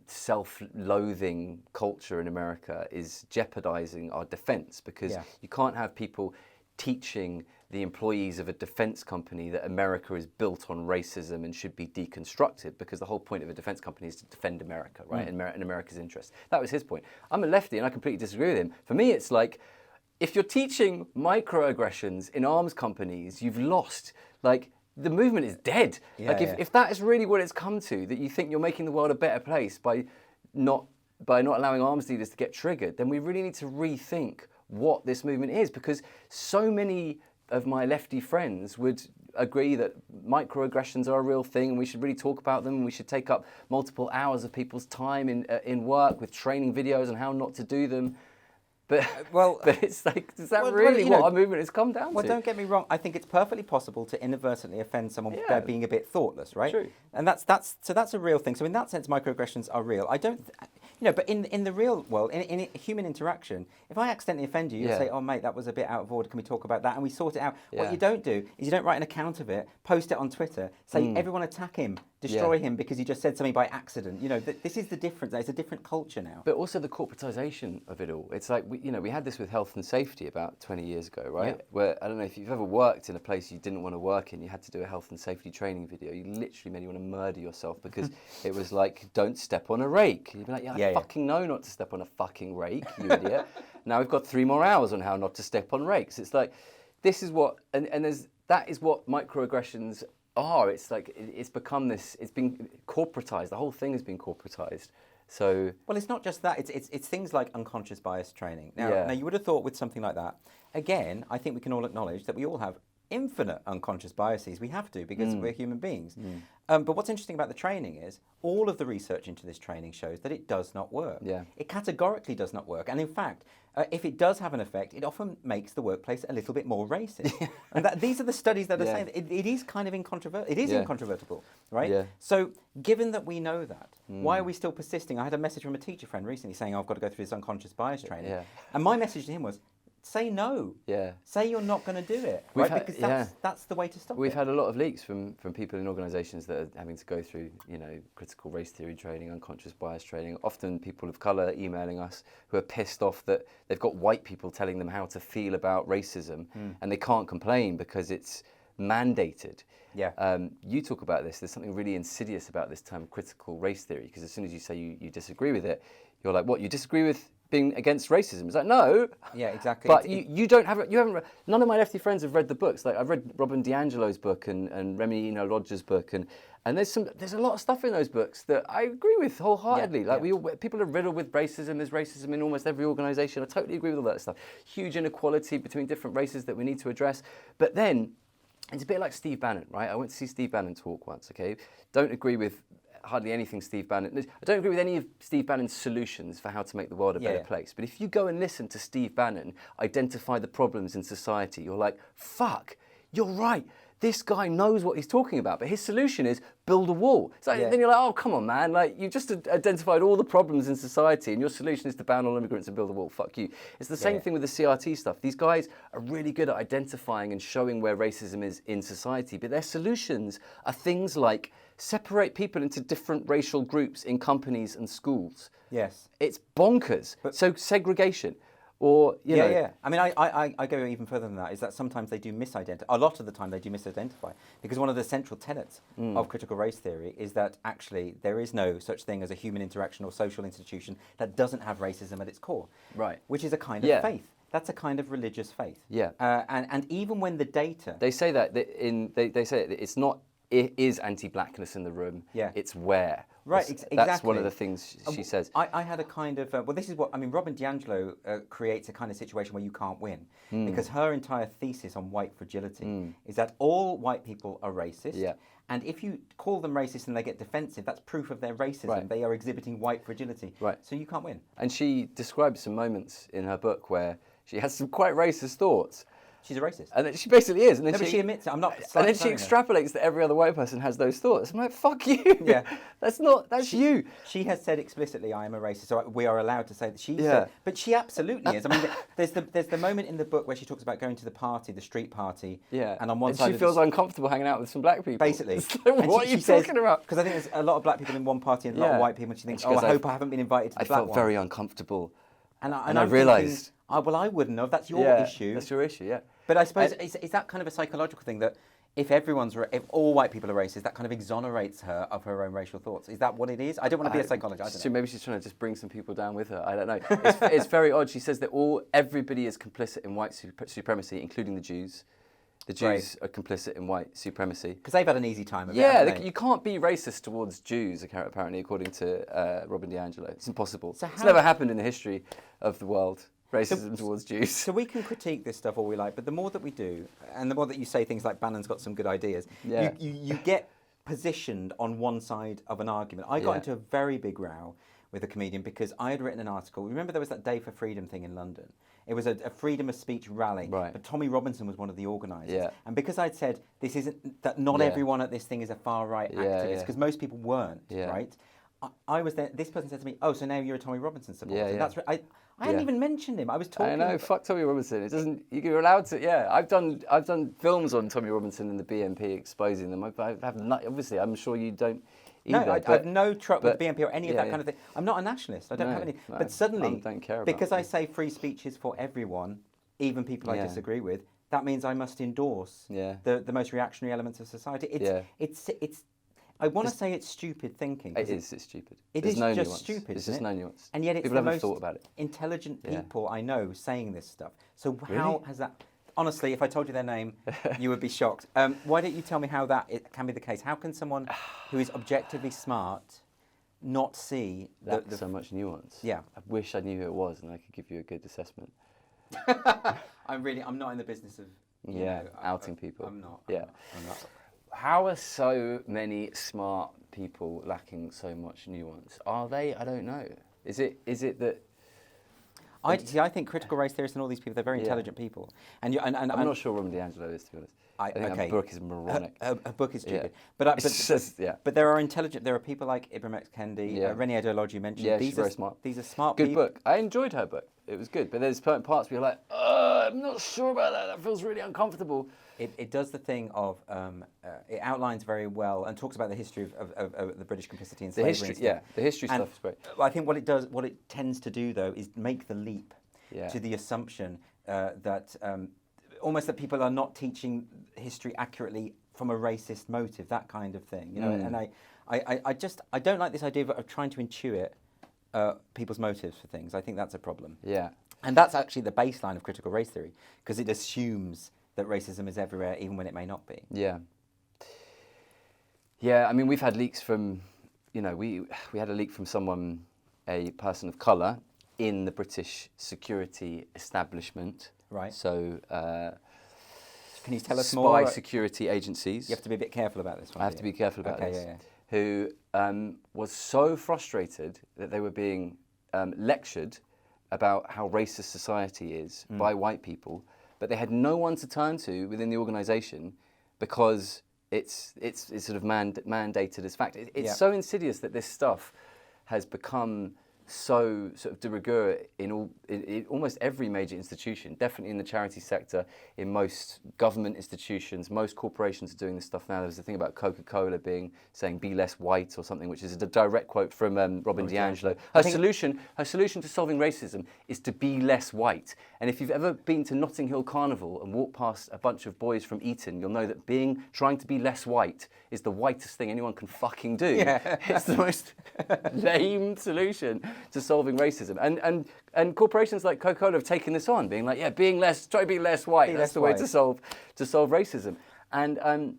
self-loathing culture in America is jeopardizing our defence, because you can't have people teaching the employees of a defence company that America is built on racism and should be deconstructed, because the whole point of a defence company is to defend America, right, in America's interest. That was his point. I'm a lefty and I completely disagree with him. For me, it's like, if you're teaching microaggressions in arms companies, you've lost. Like, the movement is dead. If that is really what it's come to, that you think you're making the world a better place by not allowing arms dealers to get triggered, then we really need to rethink what this movement is, because so many of my lefty friends would agree that microaggressions are a real thing and we should really talk about them, and we should take up multiple hours of people's time in work with training videos on how not to do them. But it's like, is that really what our movement has come down to? Well, don't get me wrong. I think it's perfectly possible to inadvertently offend someone by being a bit thoughtless, right? True. And that's a real thing. So in that sense, microaggressions are real. I don't, but in the real world, in human interaction, if I accidentally offend you, you say, "Oh, mate, that was a bit out of order. Can we talk about that?" And we sort it out. Yeah. What you don't do is you don't write an account of it, post it on Twitter, say everyone attack him, destroy him because he just said something by accident. This is the difference. It's a different culture now. But also the corporatization of it all. It's like we had this with health and safety about 20 years ago, right? Yeah. Where, I don't know if you've ever worked in a place you didn't want to work in, you had to do a health and safety training video. You literally made you want to murder yourself, because it was like, don't step on a rake. You'd be like, I fucking know not to step on a fucking rake, you idiot. Now we've got 3 more hours on how not to step on rakes. It's like, this is what, that is what microaggressions are. It's like, it's become this, it's been corporatized. The whole thing has been corporatized. So, well, it's not just that. It's things like unconscious bias training. Now, you would have thought with something like that, again, I think we can all acknowledge that we all have infinite unconscious biases. We have to, because we're human beings. But what's interesting about the training is all of the research into this training shows that it does not work. Yeah. It categorically does not work. And in fact, if it does have an effect, it often makes the workplace a little bit more racist. And these are the studies that are saying that it is kind of incontrovertible. It is incontrovertible, right? Yeah. So given that we know that, why are we still persisting? I had a message from a teacher friend recently saying, I've got to go through this unconscious bias training. Yeah. And my message to him was, say no. Yeah. Say you're not going to do it. Right? Because that's the way to stop it. We've had a lot of leaks from people in organisations that are having to go through, critical race theory training, unconscious bias training. Often people of colour emailing us who are pissed off that they've got white people telling them how to feel about racism, and they can't complain because it's mandated. Yeah. You talk about this. There's something really insidious about this term critical race theory, because as soon as you say you disagree with it, you're like, what, you disagree with being against racism? It's like, no. Yeah, exactly. But you haven't none of my lefty friends have read the books. Like, I've read Robin DiAngelo's book and Remy Lodge's book, and there's a lot of stuff in those books that I agree with wholeheartedly. People are riddled with racism. There's racism in almost every organisation. I totally agree with all that stuff. Huge inequality between different races that we need to address. But then, it's a bit like Steve Bannon, right? I went to see Steve Bannon talk once, okay? Don't agree with hardly anything Steve Bannon. I don't agree with any of Steve Bannon's solutions for how to make the world a better place. But if you go and listen to Steve Bannon identify the problems in society, you're like, fuck, you're right. this guy knows what he's talking about, but his solution is build a wall. It's like, then you're like, oh, come on, man. Like, you just identified all the problems in society, and your solution is to ban all immigrants and build a wall. Fuck you. It's the same thing with the CRT stuff. These guys are really good at identifying and showing where racism is in society, but their solutions are things like separate people into different racial groups in companies and schools. Yes. It's bonkers. So segregation. Or, you know. Yeah. I mean, I go even further than that, is that sometimes they do misidentify. A lot of the time they do misidentify. Because one of the central tenets of critical race theory is that actually there is no such thing as a human interaction or social institution that doesn't have racism at its core. Right. Which is a kind of faith. That's a kind of religious faith. Yeah. And even when the data... They say that they say it's not, it is anti-blackness in the room, it's where. Right, exactly. That's one of the things she says. I had a kind of, well, this is what, I mean, Robin DiAngelo creates a kind of situation where you can't win. Because her entire thesis on white fragility is that all white people are racist. Yeah. And if you call them racist and they get defensive, that's proof of their racism. Right. They are exhibiting white fragility. Right. So you can't win. And she describes some moments in her book where she has some quite racist thoughts. She's a racist. And then she basically is. And then but she admits it. I'm not. And then she extrapolates that every other white person has those thoughts. I'm like, fuck you. Yeah. That's you. She has said explicitly, I am a racist. So we are allowed to say that she said, but she absolutely is. I mean, there's the moment in the book where she talks about going to the party, the street party. Yeah. And on one side she feels uncomfortable hanging out with some black people. Basically. Like, what are you talking about? Because I think there's a lot of black people in one party and a lot of white people. And she thinks, I hope I haven't been invited to the black one. I felt very uncomfortable. And I realised. Well, I wouldn't have. That's your issue. That's your issue, yeah. But I suppose, is that kind of a psychological thing that if all white people are racist, that kind of exonerates her of her own racial thoughts? Is that what it is? I don't want to be a psychologist. I don't know. Maybe she's trying to just bring some people down with her. I don't know. It's very odd. She says that everybody is complicit in white supremacy, including the Jews. The Jews are complicit in white supremacy. Because they've had an easy time of it, you can't be racist towards Jews, apparently, according to Robin DiAngelo. It's impossible. It's never happened in the history of the world. Racism towards Jews. So we can critique this stuff all we like, but the more that we do, and the more that you say things like Bannon's got some good ideas, you get positioned on one side of an argument. I got into a very big row with a comedian because I had written an article. Remember there was that Day for Freedom thing in London? It was a freedom of speech rally, but Tommy Robinson was one of the organisers. Yeah. And because I'd said this isn't that not everyone at this thing is a far right activist, because most people weren't, right? I was there. This person said to me, "Oh, so now you're a Tommy Robinson supporter?" Yeah. That's I hadn't even mentioned him. I was talking. I know. Fuck Tommy Robinson. It doesn't. You're allowed to. Yeah, I've done films on Tommy Robinson and the BNP exposing them. I have not, obviously, I'm sure you don't. Either, no, I have no truck with the BNP or any of that kind of thing. I'm not a nationalist. I don't have any. No, but suddenly, I don't care about because I say free speech is for everyone, even people I disagree with, that means I must endorse the most reactionary elements of society. It's. I want to say it's stupid thinking. It's stupid. There's no just nuance. stupid. There's just no nuance. And yet it's people the haven't most thought about it. Intelligent people I know saying this stuff. So how has that... Honestly, if I told you their name, you would be shocked. Why don't you tell me how that can be the case? How can someone who is objectively smart not see That's so much nuance? Yeah. I wish I knew who it was and I could give you a good assessment. I'm not in the business of... outing people. I'm not. I'm not. How are so many smart people lacking so much nuance? Are they? I don't know. Is it that... I think critical race theorists and all these people, they're very intelligent people. And I'm not sure Robin DiAngelo is, to be honest. I think her book is moronic. Her book is stupid. Yeah. But there are people like Ibram X. Kendi, René Doyle you mentioned. Yeah, she's very smart. These are smart people. Good book. I enjoyed her book. It was good. But there's certain parts where you're like, I'm not sure about that. That feels really uncomfortable. It does the thing of, it outlines very well and talks about the history of the British complicity in slavery. The history stuff is great. I think what it tends to do, though, is make the leap to the assumption that almost that people are not teaching history accurately from a racist motive, that kind of thing. You know, and I don't like this idea of trying to intuit people's motives for things. I think that's a problem. Yeah. And that's actually the baseline of critical race theory, because it assumes that racism is everywhere, even when it may not be. Yeah. Yeah, I mean, we've had leaks from, we had a leak from someone, a person of colour, in the British security establishment. Right. So, can you tell us more? Spy security agencies. You have to be a bit careful about this one. I have to be careful about this. Yeah. Who was so frustrated that they were being lectured about how racist society is by white people, but they had no one to turn to within the organisation because it's sort of mandated as fact. It's so insidious that this stuff has become so sort of de rigueur in almost every major institution, definitely in the charity sector, in most government institutions. Most corporations are doing this stuff now. There's a thing about Coca-Cola saying "be less white" or something, which is a direct quote from Robin DiAngelo. Her solution to solving racism is to be less white. And if you've ever been to Notting Hill Carnival and walked past a bunch of boys from Eton, you'll know that trying to be less white is the whitest thing anyone can fucking do. Yeah. It's the most lame solution to solving racism. And corporations like Coca-Cola have taken this on, being like, try to be less white. That's the way to solve racism. And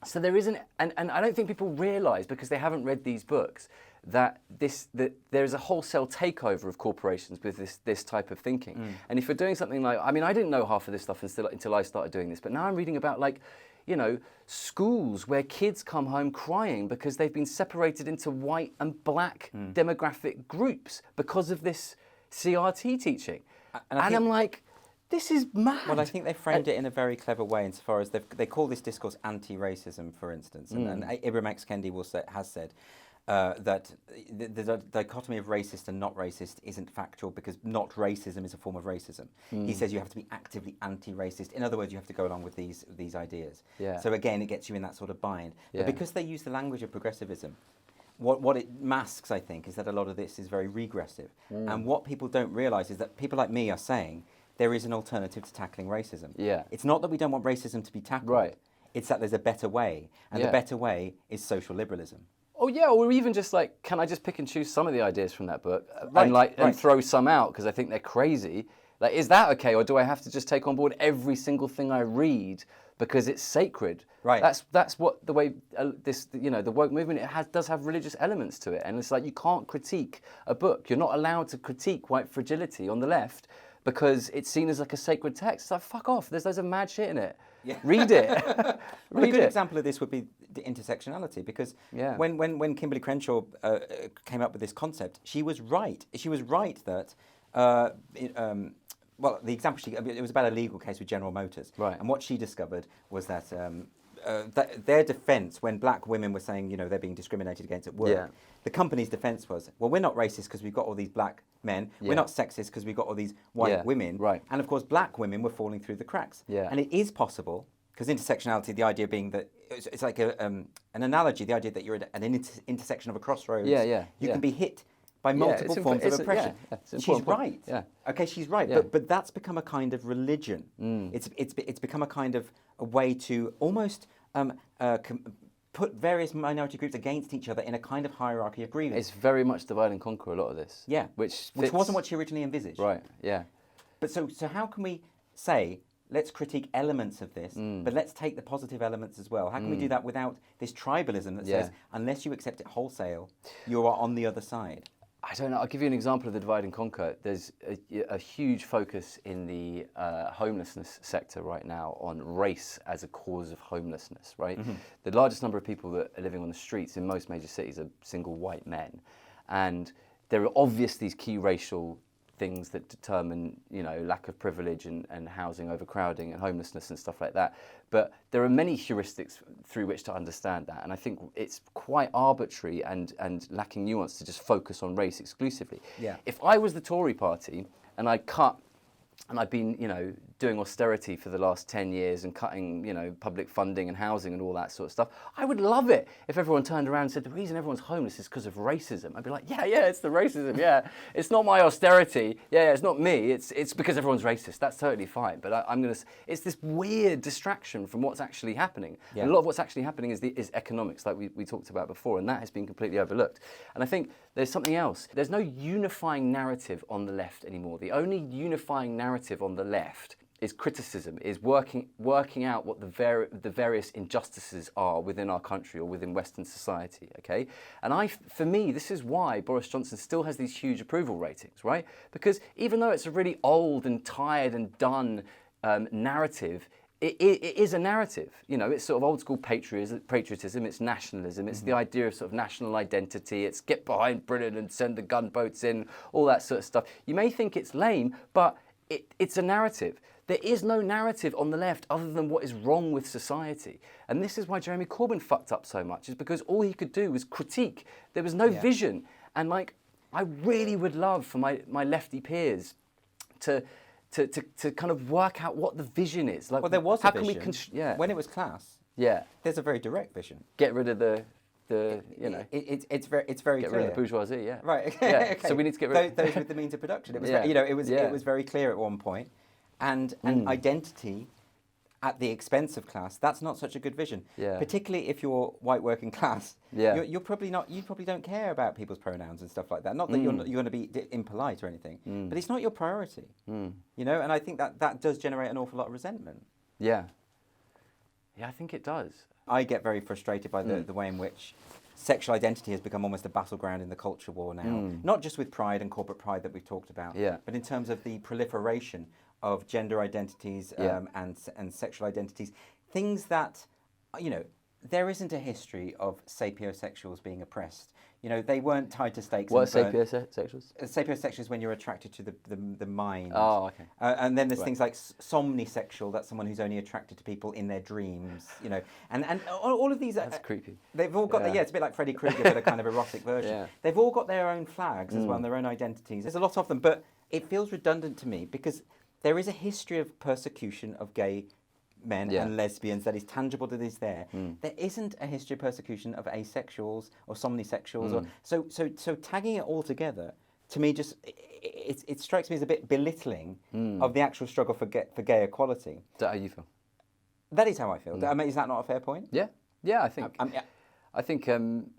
so there isn't, and I don't think people realise, because they haven't read these books, that there's a wholesale takeover of corporations with this type of thinking. And if you're doing something like, I didn't know half of this stuff until I started doing this, but now I'm reading about schools where kids come home crying because they've been separated into white and black demographic groups because of this CRT teaching. And I'm like, this is mad. Well, I think they framed it in a very clever way insofar as they call this discourse anti-racism, for instance. And Ibram X. Kendi has said that the dichotomy of racist and not racist isn't factual, because not racism is a form of racism. He says you have to be actively anti-racist. In other words, you have to go along with these ideas. Yeah. So again, it gets you in that sort of bind. Yeah. But because they use the language of progressivism, what it masks, I think, is that a lot of this is very regressive. And what people don't realise is that people like me are saying there is an alternative to tackling racism. Yeah. It's not that we don't want racism to be tackled. Right. It's that there's a better way. And the better way is social liberalism. Oh yeah, or even just like, can I just pick and choose some of the ideas from that book and throw some out because I think they're crazy? Like, is that okay, or do I have to just take on board every single thing I read because it's sacred? Right. That's what the way the woke movement, does have religious elements to it, and it's like you can't critique a book. You're not allowed to critique white fragility on the left because it's seen as like a sacred text. It's like, fuck off. There's loads of mad shit in it. Yeah. Read it. Well, a good example of this would be the intersectionality, because when Kimberly Crenshaw came up with this concept, she was right. She was right that, the example it was about a legal case with General Motors. Right. And what she discovered was that their defence, when black women were saying, they're being discriminated against at work, the company's defence was, well, we're not racist because we've got all these black men. Yeah. We're not sexist because we've got all these white women. Right. And of course, black women were falling through the cracks. Yeah. And it is possible, because intersectionality, the idea being that it's like an analogy, the idea that you're at an intersection of a crossroads. You can be hit by multiple forms of oppression. She's right. Yeah. Okay, she's right. Yeah. But that's become a kind of religion. It's become a kind of a way to almost put various minority groups against each other in a kind of hierarchy of grievance. It's very much divide and conquer, a lot of this. Yeah, which wasn't what she originally envisaged. Right, yeah. But so how can we say, let's critique elements of this, but let's take the positive elements as well? How can we do that without this tribalism that says, unless you accept it wholesale, you are on the other side? I don't know. I'll give you an example of the divide and conquer. There's a huge focus in the homelessness sector right now on race as a cause of homelessness, right? Mm-hmm. The largest number of people that are living on the streets in most major cities are single white men. And there are obvious these key racial things that determine, lack of privilege and housing overcrowding and homelessness and stuff like that. But there are many heuristics through which to understand that. And I think it's quite arbitrary and lacking nuance to just focus on race exclusively. Yeah. If I was the Tory party and I'd been, doing austerity for the last 10 years and cutting, public funding and housing and all that sort of stuff, I would love it if everyone turned around and said, the reason everyone's homeless is because of racism. I'd be like, yeah, it's the racism, yeah. It's not my austerity. Yeah, it's not me. It's because everyone's racist. That's totally fine. But it's this weird distraction from what's actually happening. Yeah. And a lot of what's actually happening is economics, like we talked about before, and that has been completely overlooked. And I think there's something else. There's no unifying narrative on the left anymore. The only unifying narrative on the left is criticism, is working out what the various injustices are within our country or within Western society, okay? And for me, this is why Boris Johnson still has these huge approval ratings, right? Because even though it's a really old and tired and done narrative, it is a narrative. It's sort of old school patriotism, it's nationalism, it's the idea of sort of national identity, it's get behind Britain and send the gunboats in, all that sort of stuff. You may think it's lame, but it's a narrative. There is no narrative on the left other than what is wrong with society. And this is why Jeremy Corbyn fucked up so much, is because all he could do was critique. There was no vision. And like, I really would love for my lefty peers to kind of work out what the vision is. Like, well, there was how a vision. Can we when it was class. Yeah. There's a very direct vision. Get rid of the you know. It's very clear. Get rid of the bourgeoisie. Yeah. Right. Yeah. Okay. So we need to get rid those with the means of production. It was Yeah. it was very clear at one point, and identity at the expense of class. That's not such a good vision. Yeah. Particularly if you're white working class. Yeah. You're probably not. You probably don't care about people's pronouns and stuff like that. Not that you're going to be impolite or anything, but it's not your priority. You know, and I think that does generate an awful lot of resentment. Yeah. Yeah, I think it does. I get very frustrated by the way in which sexual identity has become almost a battleground in the culture war now. Not just with pride and corporate pride that we've talked about, but in terms of the proliferation of gender identities and sexual identities. Things that, you know, there isn't a history of sapiosexuals being oppressed. You know, they weren't tied to stakes. What are sapiosexuals? Sapiosexual is when you're attracted to the mind. Oh, okay. And then there's things like somnisexual. That's someone who's only attracted to people in their dreams. You know, and all of these. That's creepy. They've all got it's a bit like Freddy Krueger, but a kind of erotic version. Yeah. They've all got their own flags as well, and their own identities. There's a lot of them, but it feels redundant to me because there is a history of persecution of gay men and lesbians that is tangible, that is there. There isn't a history of persecution of asexuals or somnisexuals. Or so tagging it all together, to me, just it strikes me as a bit belittling of the actual struggle for gay equality. Is that how you feel? That is how I feel. I mean, is that not a fair point? Yeah, yeah, I think. I think. I'm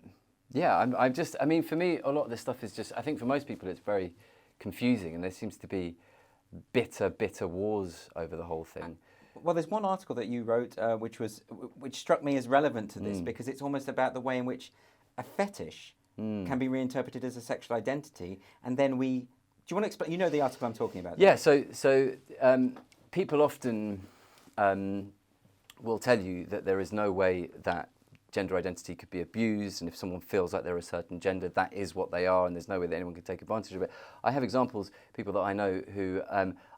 just. I mean, for me, a lot of this stuff is just. I think for most people, it's very confusing, and there seems to be bitter wars over the whole thing. Well, there's one article that you wrote which struck me as relevant to this because it's almost about the way in which a fetish can be reinterpreted as a sexual identity, and then do you want to explain? You know the article I'm talking about. Yeah. So people often will tell you that there is no way that gender identity could be abused, and if someone feels like they're a certain gender, that is what they are, and there's no way that anyone can take advantage of it. I have examples, people that I know who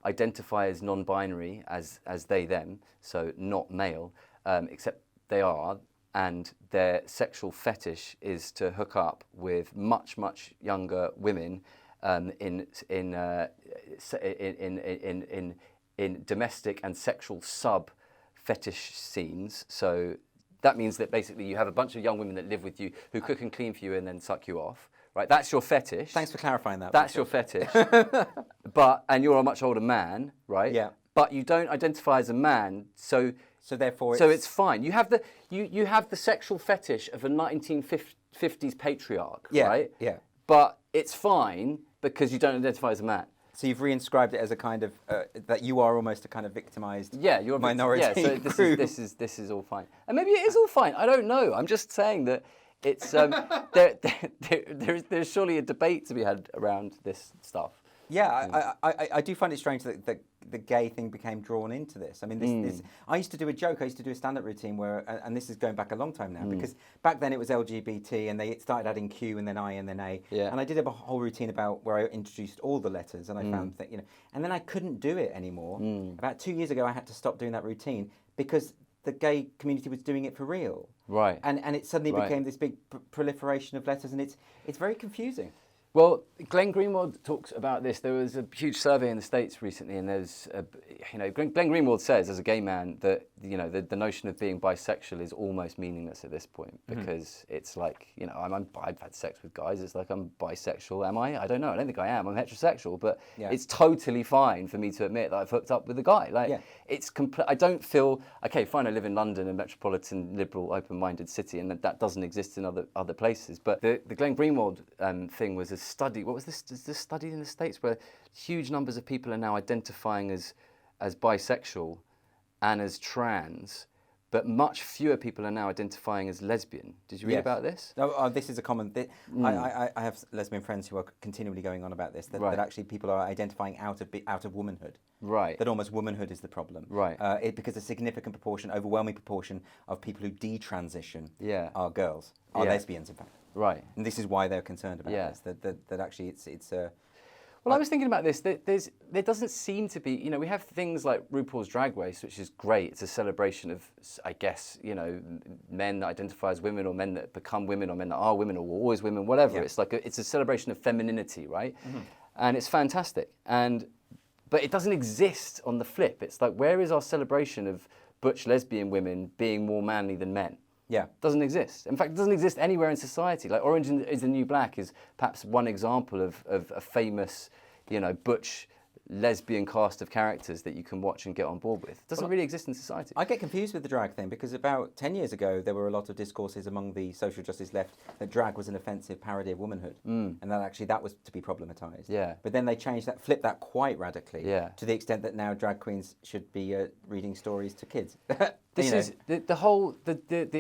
identify as non-binary, as they, them, so not male, except they are, and their sexual fetish is to hook up with much younger women in domestic and sexual sub-fetish scenes. So that means that basically you have a bunch of young women that live with you who cook and clean for you and then suck you off, right? That's your fetish. Thanks for clarifying that. That's your fetish. And you're a much older man, right? Yeah. But you don't identify as a man, so therefore it's fine. You have the sexual fetish of a 1950s patriarch, right? Yeah. But it's fine because you don't identify as a man. So you've reinscribed it as a kind of that you are almost a kind of victimized minority. Yeah, so this is all fine, and maybe it is all fine. I don't know. I'm just saying that it's there's surely a debate to be had around this stuff. Yeah, I do find it strange that the gay thing became drawn into this. I mean, this I used to do a joke. I used to do a stand-up routine where, and this is going back a long time now, because back then it was LGBT, and they started adding Q and then I and then A. Yeah. And I did a whole routine about where I introduced all the letters, and I found that and then I couldn't do it anymore. About 2 years ago, I had to stop doing that routine because the gay community was doing it for real. Right. And it suddenly became this big proliferation of letters, and it's very confusing. Well, Glenn Greenwald talks about this. There was a huge survey in the States recently, and Glenn Greenwald says, as a gay man, that the notion of being bisexual is almost meaningless at this point because it's like I've had sex with guys. It's like I'm bisexual. Am I? I don't know. I don't think I am. I'm heterosexual, but it's totally fine for me to admit that I've hooked up with a guy. It's I don't feel okay. Fine, I live in London, a metropolitan, liberal, open-minded city, and that doesn't exist in other places. But the Glenn Greenwald thing was a study. What was this? This study in the States where huge numbers of people are now identifying as bisexual and as trans, but much fewer people are now identifying as lesbian. Did you read about this? Oh, this is a common thing. I have lesbian friends who are continually going on about this, that actually people are identifying out of womanhood. Right. That almost womanhood is the problem. Right. Because a significant proportion, overwhelming proportion of people who detransition are girls, are lesbians in fact. Right. And this is why they're concerned about this, that actually it's Well, Well, I was thinking about this. There doesn't seem to be, we have things like RuPaul's Drag Race, which is great. It's a celebration of, I guess, men that identify as women, or men that become women, or men that are women, or were always women, whatever. Yeah. It's a celebration of femininity, right? Mm-hmm. And it's fantastic. But it doesn't exist on the flip. It's like, where is our celebration of butch lesbian women being more manly than men? Yeah. It doesn't exist. In fact, it doesn't exist anywhere in society. Like Orange is the New Black is perhaps one example of a famous, butch lesbian cast of characters that you can watch and get on board with. It doesn't really exist in society. I get confused with the drag thing because about 10 years ago, there were a lot of discourses among the social justice left that drag was an offensive parody of womanhood. And that was to be problematized. Yeah. But then they flipped that quite radically to the extent that now drag queens should be reading stories to kids. This is the whole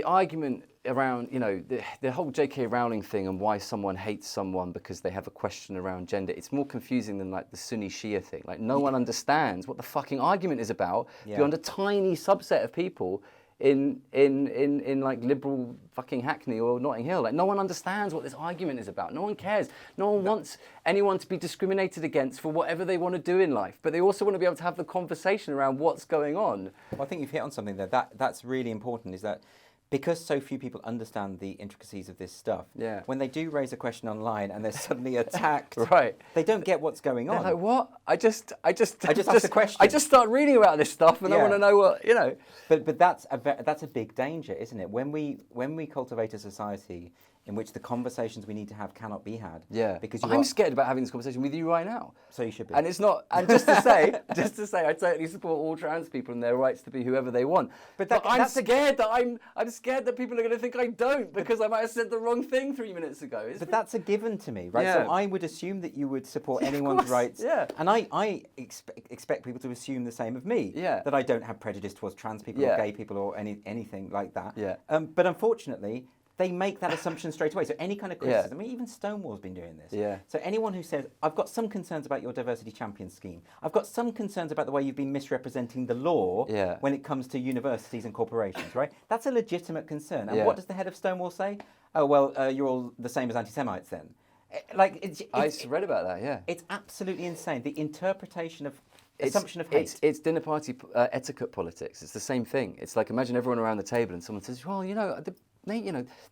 argument around the whole J.K. Rowling thing and why someone hates someone because they have a question around gender. It's more confusing than like the Sunni Shia thing. Like no one understands what the fucking argument is about beyond a tiny subset of people in like liberal fucking Hackney or Notting Hill. Like no one understands what this argument is about. No one cares. No one wants anyone to be discriminated against for whatever they want to do in life. But they also want to be able to have the conversation around what's going on. Well, I think you've hit on something there. That's really important, is that because so few people understand the intricacies of this stuff, when they do raise a question online and they're suddenly attacked, right, they don't get what's going on. They're like, what? I just asked a question. I just start reading about this stuff and I want to know what, But that's a big danger, isn't it? When we cultivate a society in which the conversations we need to have cannot be had. Yeah. Because I'm scared about having this conversation with you right now. So you should be. And it's not. And just to say, I totally support all trans people and their rights to be whoever they want. But I'm scared that people are going to think I don't because I might have said the wrong thing 3 minutes ago. But that's a given to me, right? Yeah. So I would assume that you would support anyone's rights. Yeah. And I expect people to assume the same of me. Yeah. That I don't have prejudice towards trans people or gay people or anything like that. Yeah. But unfortunately, they make that assumption straight away. So any kind of criticism, I mean, even Stonewall's been doing this. Yeah. So anyone who says, I've got some concerns about your diversity champion scheme, I've got some concerns about the way you've been misrepresenting the law when it comes to universities and corporations, right? That's a legitimate concern. And what does the head of Stonewall say? Oh, well, you're all the same as anti-Semites then. I read about that, yeah. It's absolutely insane. The interpretation of assumption of hate. It's dinner party etiquette politics. It's the same thing. It's like, imagine everyone around the table and someone says, well,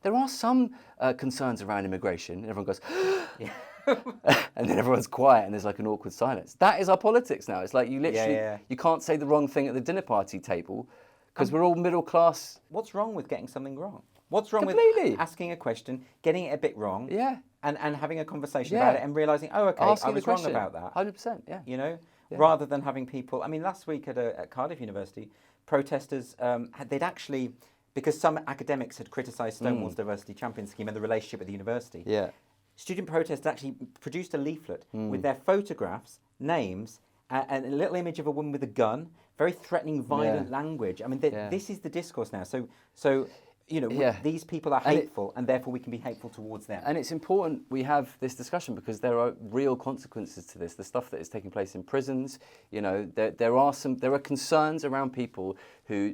there are some concerns around immigration. And everyone goes, and then everyone's quiet and there's like an awkward silence. That is our politics now. It's like you literally, you can't say the wrong thing at the dinner party table because we're all middle class. What's wrong with getting something wrong? What's wrong with asking a question, getting it a bit wrong, and having a conversation about it and realising, oh, okay, I was wrong about that. 100%, yeah. Rather than having people, I mean, last week at Cardiff University, protesters, they'd actually, because some academics had criticised Stonewall's diversity champion scheme and the relationship with the university, student protesters actually produced a leaflet with their photographs, names, and a little image of a woman with a gun, very threatening, violent language. I mean, this is the discourse now. So these people are hateful, and therefore we can be hateful towards them. And it's important we have this discussion because there are real consequences to this. The stuff that is taking place in prisons, there are concerns around people who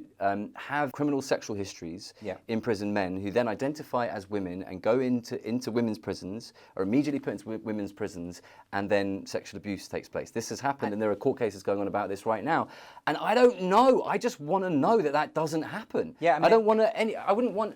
have criminal sexual histories in prison, men who then identify as women and go into women's prisons, or immediately put into women's prisons, and then sexual abuse takes place. This has happened, and there are court cases going on about this right now. And I don't know. I just want to know that doesn't happen. Yeah, I don't want to. I wouldn't want,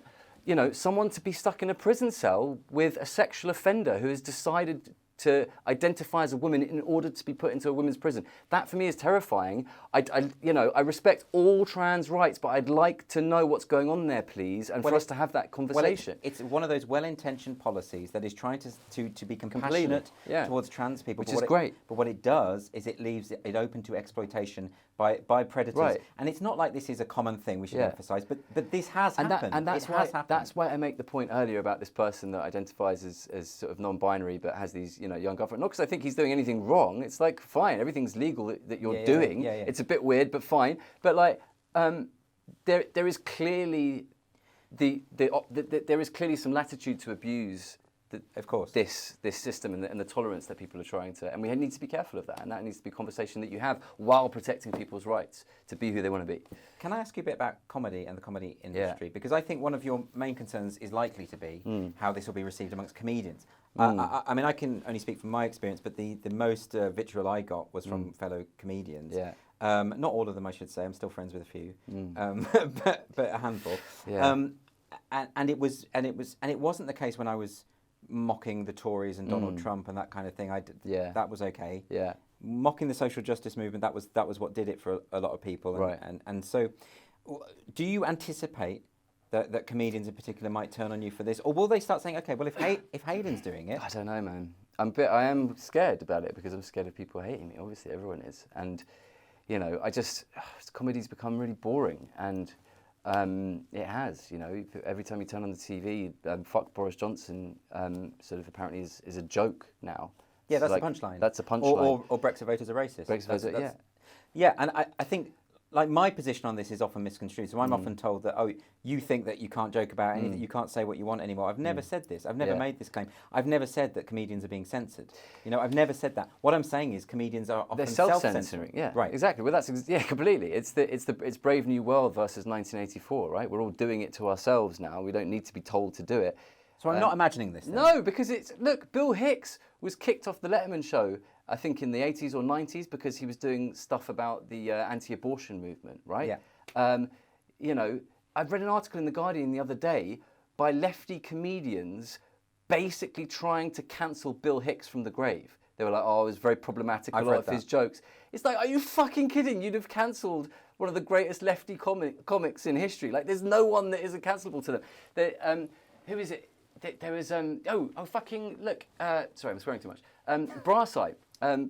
someone to be stuck in a prison cell with a sexual offender who has decided to identify as a woman in order to be put into a women's prison. That for me is terrifying. I respect all trans rights, but I'd like to know what's going on there, please, and for us to have that conversation. It's one of those well-intentioned policies that is trying to be compassionate towards trans people. Which is great. But what it does is it leaves it open to exploitation by predators. Right. And it's not like this is a common thing, we should emphasise, but this has happened. And that's why I make the point earlier about this person that identifies as sort of non-binary but has these, young girlfriend. Not because I think he's doing anything wrong. It's like, fine, everything's legal that you're doing. Yeah. It's a bit weird, but fine. But like, there is clearly there is clearly some latitude to abuse. Of course, this system and the tolerance that people are trying to, and we need to be careful of that, and that needs to be a conversation that you have while protecting people's rights to be who they want to be. Can I ask you a bit about comedy and the comedy industry? Because I think one of your main concerns is likely to be how this will be received amongst comedians. I mean, I can only speak from my experience, but the most vitriol I got was from fellow comedians. Yeah. Not all of them, I should say. I'm still friends with a few, but a handful. Yeah. And it wasn't the case when I was mocking the Tories and Donald Trump and that kind of thing. That was okay. Yeah. Mocking the social justice movement, that was what did it for a lot of people. And, Right. and so, do you anticipate that comedians in particular might turn on you for this, or will they start saying, okay, well, if Heydon's doing it, I don't know, man. I am scared about it because I'm scared of people hating me. Obviously, everyone is, and you know, comedy's become really boring, and it has. You know, every time you turn on the TV, fuck Boris Johnson sort of apparently is a joke now. Yeah, that's like, a punchline. That's a punchline. Or Brexit voters are racist. Brexit voters, yeah. Yeah, and I think, like, my position on this is often misconstrued. So I'm often told that, oh, you think that you can't joke about anything, you can't say what you want anymore. I've never said this. I've never made this claim. I've never said that comedians are being censored. You know, I've never said that. What I'm saying is comedians are often They're self-censoring. Yeah, right. Exactly. Well, that's completely. It's Brave New World versus 1984, right? We're all doing it to ourselves now. We don't need to be told to do it. So I'm not imagining this. Then. No, because look, Bill Hicks was kicked off the Letterman show, I think in the 80s or 90s, because he was doing stuff about the anti-abortion movement, right? Yeah. You know, I've read an article in The Guardian the other day by lefty comedians basically trying to cancel Bill Hicks from the grave. They were like, oh, it was very problematic, a lot of his jokes. It's like, are you fucking kidding? You'd have cancelled one of the greatest lefty comics in history. Like, there's no one that isn't cancelable to them. Who is it? There was, fucking, look, sorry, I'm swearing too much. Brarside,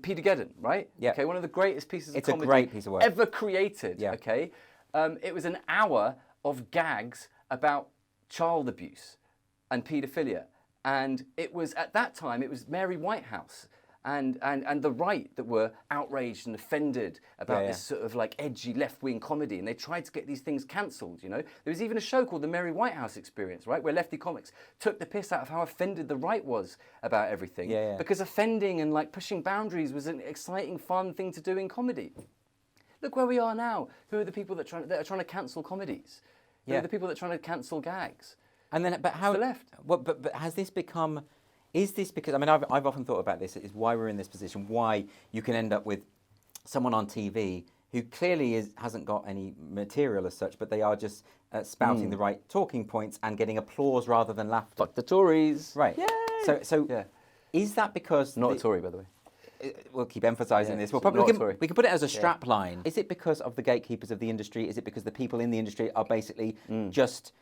Peter Geddon, right? Yeah. Okay, one of the greatest pieces of comedy a great piece of work. ever created, yeah. Okay? It was an hour of gags about child abuse and paedophilia. And it was, at that time, it was Mary Whitehouse and the right that were outraged and offended about this sort of like edgy left-wing comedy, and they tried to get these things cancelled, you know. There was even a show called The Mary Whitehouse Experience, right, where lefty comics took the piss out of how offended the right was about everything, because offending and like pushing boundaries was an exciting, fun thing to do in comedy. Look where we are now. Who are the people that are trying to cancel comedies? Who are the people that are trying to cancel gags? And then, but how? It's the left. What? But has this become? Is this because, I mean, I've often thought about this, is why we're in this position, why you can end up with someone on TV who clearly hasn't got any material as such, but they are just spouting the right talking points and getting applause rather than laughter. Fuck the Tories. Right. Yay! So is that because... Not a Tory, by the way. We'll keep emphasising this. We'll probably we can put it as a strap line. Is it because of the gatekeepers of the industry? Is it because the people in the industry are basically just...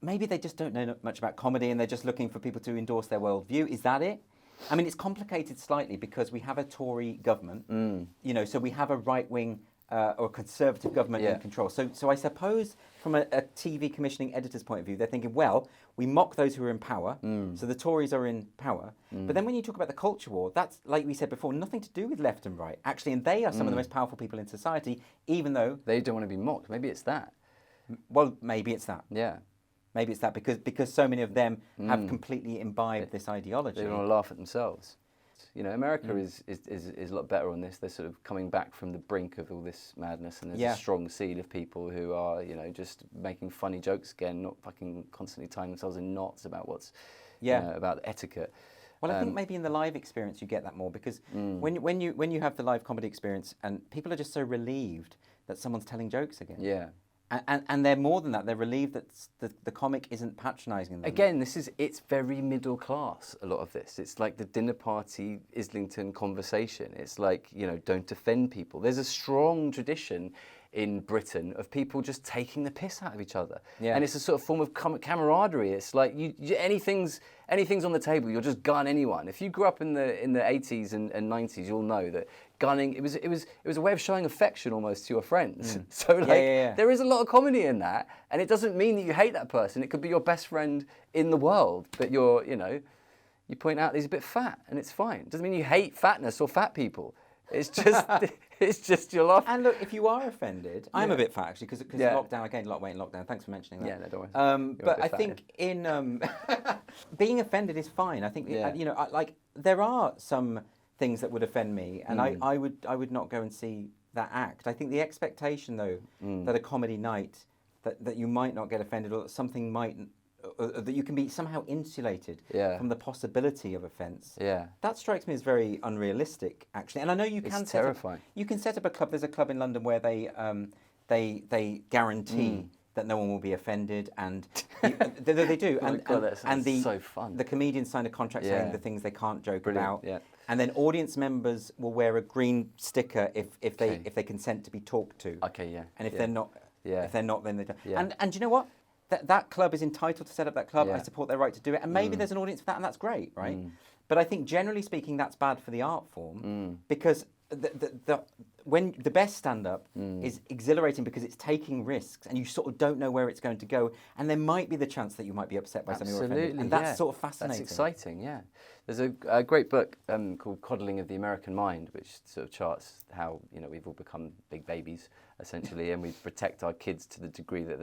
Maybe they just don't know much about comedy and they're just looking for people to endorse their worldview. Is that it? I mean, it's complicated slightly because we have a Tory government, you know, so we have a right-wing or conservative government in control. So I suppose from a TV commissioning editor's point of view, they're thinking, well, we mock those who are in power, so the Tories are in power. But then when you talk about the culture war, that's, like we said before, nothing to do with left and right. Actually, and they are some of the most powerful people in society, even though... They don't want to be mocked. Maybe it's that. Well, maybe it's that. Yeah. Maybe it's that because so many of them have completely imbibed this ideology. They want to laugh at themselves. You know, America is a lot better on this. They're sort of coming back from the brink of all this madness, and there's a strong seed of people who are, you know, just making funny jokes again, not fucking constantly tying themselves in knots about what's, you know, about etiquette. Well, I think maybe in the live experience you get that more because when you have the live comedy experience and people are just so relieved that someone's telling jokes again. Yeah. And they're more than that. They're relieved that the comic isn't patronising them. Again, it's very middle class, a lot of this. It's like the dinner party Islington conversation. It's like, you know, don't offend people. There's a strong tradition in Britain of people just taking the piss out of each other. Yeah. And it's a sort of form of camaraderie. It's like anything's on the table, you'll just gun anyone. If you grew up in the 80s and 90s, you'll know that gunning, it was a way of showing affection almost to your friends. So like there is a lot of comedy in that, and it doesn't mean that you hate that person. It could be your best friend in the world, but you point out he's a bit fat and it's fine. It doesn't mean you hate fatness or fat people. It's just it's just your life. And look, if you are offended, I'm a bit fat actually because lockdown, I gained a lot of weight in lockdown. Thanks for mentioning that. Yeah, no, don't worry. But I think in being offended is fine. I think you know, like there are some things that would offend me, and I would not go and see that act. I think the expectation though that a comedy night that you might not get offended or that something might that you can be somehow insulated Yeah. from the possibility of offence. Yeah. That strikes me as very unrealistic, actually. And I know you can It's terrifying. You can set up a club. There's a club in London where they guarantee that no one will be offended, and they do. Oh my God, that sounds so fun. The comedians sign a contract saying the things they can't joke Brilliant, about. yeah. And then audience members will wear a green sticker if they consent to be talked to. Okay, yeah. And if yeah. they're not, Yeah. if they're not, then they don't. Yeah. And do you know what? That club is entitled to set up that club. Yeah. I support their right to do it. And maybe there's an audience for that, and that's great, right? But I think generally speaking, that's bad for the art form because when the best stand-up is exhilarating because it's taking risks and you sort of don't know where it's going to go, and there might be the chance that you might be upset by something or offended, and that's sort of fascinating. That's exciting, yeah. There's a great book called Coddling of the American Mind, which sort of charts how we've all become big babies essentially, and we protect our kids to the degree that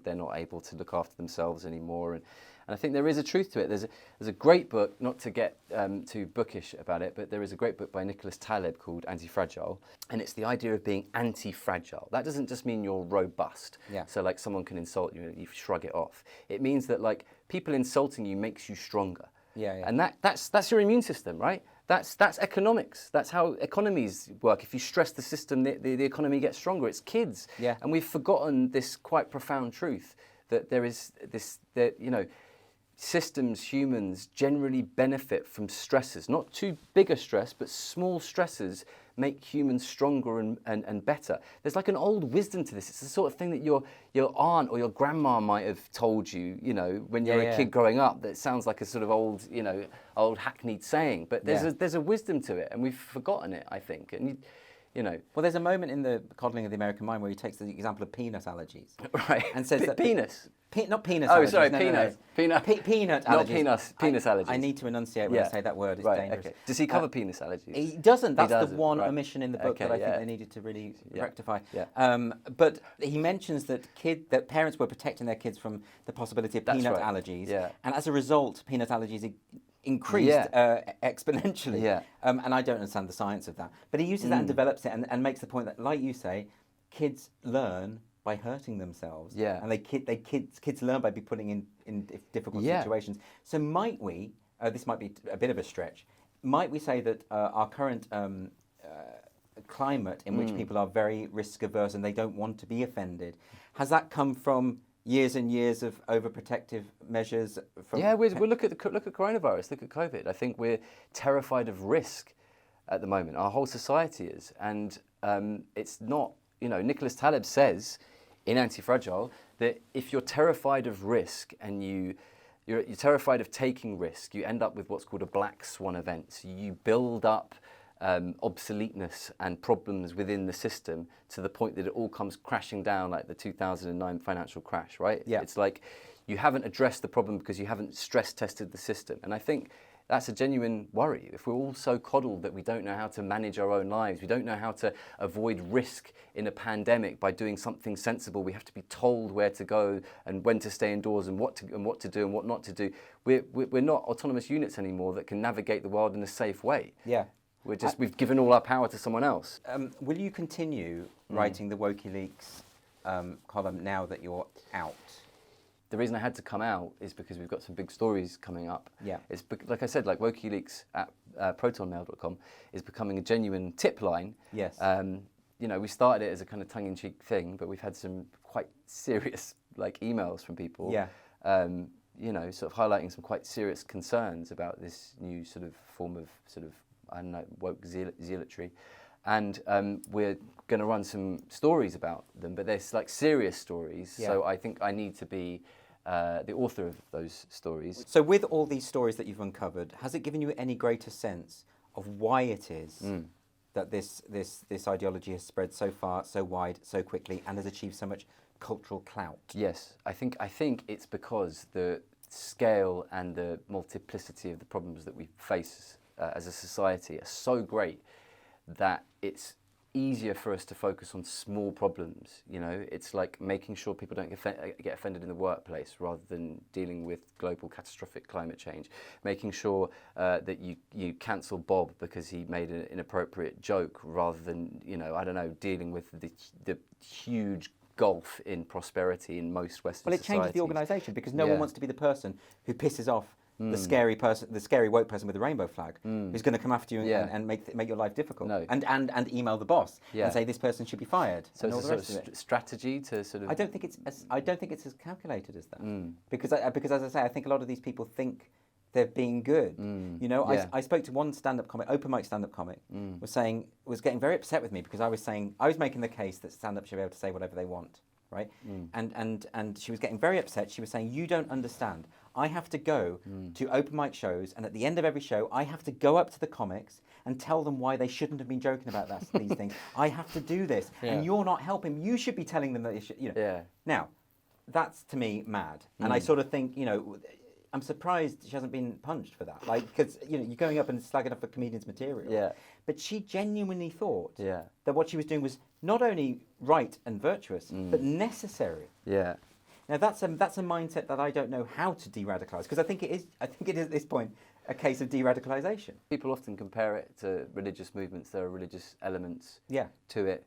they're not able to look after themselves anymore. And I think there is a truth to it. There's a great book, not to get too bookish about it, but there is a great book by Nicholas Taleb called Anti-Fragile, and it's the idea of being anti-fragile. That doesn't just mean you're robust. Yeah. So like someone can insult you and you shrug it off. It means that like people insulting you makes you stronger. Yeah, yeah. And that's your immune system, right? That's economics. That's how economies work. If you stress the system, the economy gets stronger. It's kids. Yeah. And we've forgotten this quite profound truth that there is systems, humans generally benefit from stresses. Not too big a stress, but small stresses make humans stronger and better. There's like an old wisdom to this. It's the sort of thing that your aunt or your grandma might have told you, when you're a kid growing up, that sounds like a sort of old hackneyed saying. But there's a wisdom to it, and we've forgotten it, I think. And Well, there's a moment in the Coddling of the American Mind where he takes the example of peanut allergies. Right. And says that penis. Not penis Oh, allergies. sorry, no, peanut. No, no. Peanut. Peanut allergies. Not penis allergies. I need to enunciate when I say that word. It's dangerous. Okay. Does he cover penis allergies? He doesn't. That's doesn't, the one right. omission in the book Okay, that I think yeah. they needed to really rectify. Yeah. But he mentions that parents were protecting their kids from the possibility of peanut allergies. Yeah. And as a result, peanut allergies increased exponentially. Yeah. And I don't understand the science of that. But he uses that and develops it and makes the point that, like you say, kids learn by hurting themselves. Yeah. And kids learn by being putting in difficult situations. So might we, this might be a bit of a stretch, might we say that our current climate in which people are very risk averse and they don't want to be offended, has that come from years and years of overprotective measures? We'll look at coronavirus, look at COVID. I think we're terrified of risk at the moment. Our whole society is. And it's not, Nicholas Taleb says in Anti-Fragile that if you're terrified of risk and you're terrified of taking risk, you end up with what's called a black swan event. So you build up obsoleteness and problems within the system to the point that it all comes crashing down, like the 2009 financial crash, right? Yeah. It's like you haven't addressed the problem because you haven't stress tested the system. And I think that's a genuine worry. If we're all so coddled that we don't know how to manage our own lives, we don't know how to avoid risk in a pandemic by doing something sensible, we have to be told where to go and when to stay indoors and what to do and what not to do. We're not autonomous units anymore that can navigate the world in a safe way. Yeah. We've given all our power to someone else. Will you continue writing the Wokeyleaks column now that you're out? The reason I had to come out is because we've got some big stories coming up. Yeah. It's like I said, like Wokeyleaks at protonmail.com is becoming a genuine tip line. Yes. We started it as a kind of tongue-in-cheek thing, but we've had some quite serious emails from people. Yeah. Sort of highlighting some quite serious concerns about this new sort of form of woke zealotry. And we're going to run some stories about them, but they're like serious stories. Yeah. So I think I need to be the author of those stories. So with all these stories that you've uncovered, has it given you any greater sense of why it is that this ideology has spread so far, so wide, so quickly, and has achieved so much cultural clout? Yes, I think it's because the scale and the multiplicity of the problems that we face as a society are so great that it's easier for us to focus on small problems. It's like making sure people don't get offended in the workplace rather than dealing with global catastrophic climate change. Making sure that you cancel Bob because he made an inappropriate joke rather than dealing with the huge gulf in prosperity in most Western Well, it changes the societies. organisation because no one Yeah. wants to be the person who pisses off the scary person, the scary woke person with the rainbow flag, who's going to come after you and make your life difficult. No. And email the boss Yeah. and say this person should be fired. So and all it's the a rest sort of of it. strategy to sort of. I don't think it's as calculated as that. Because as I say, I think a lot of these people think they're being good. You know, Yeah. I spoke to one stand-up comic, open mic stand-up comic, was getting very upset with me because I was making the case that stand-up should be able to say whatever they want, right? And she was getting very upset. She was saying, you don't understand. I have to go to open mic shows, and at the end of every show, I have to go up to the comics and tell them why they shouldn't have been joking about these things. I have to do this, and you're not helping. You should be telling them that they should, you know. Yeah. Now, that's to me mad, and I sort of think, you know, I'm surprised she hasn't been punched for that. Like, because you know, you're going up and slagging up a comedian's material. Yeah. But she genuinely thought Yeah. that what she was doing was not only right and virtuous, but necessary. Yeah. Now that's a mindset that I don't know how to de-radicalise, because I think it is at this point a case of de-radicalisation. People often compare it to religious movements. There are religious elements Yeah. to it.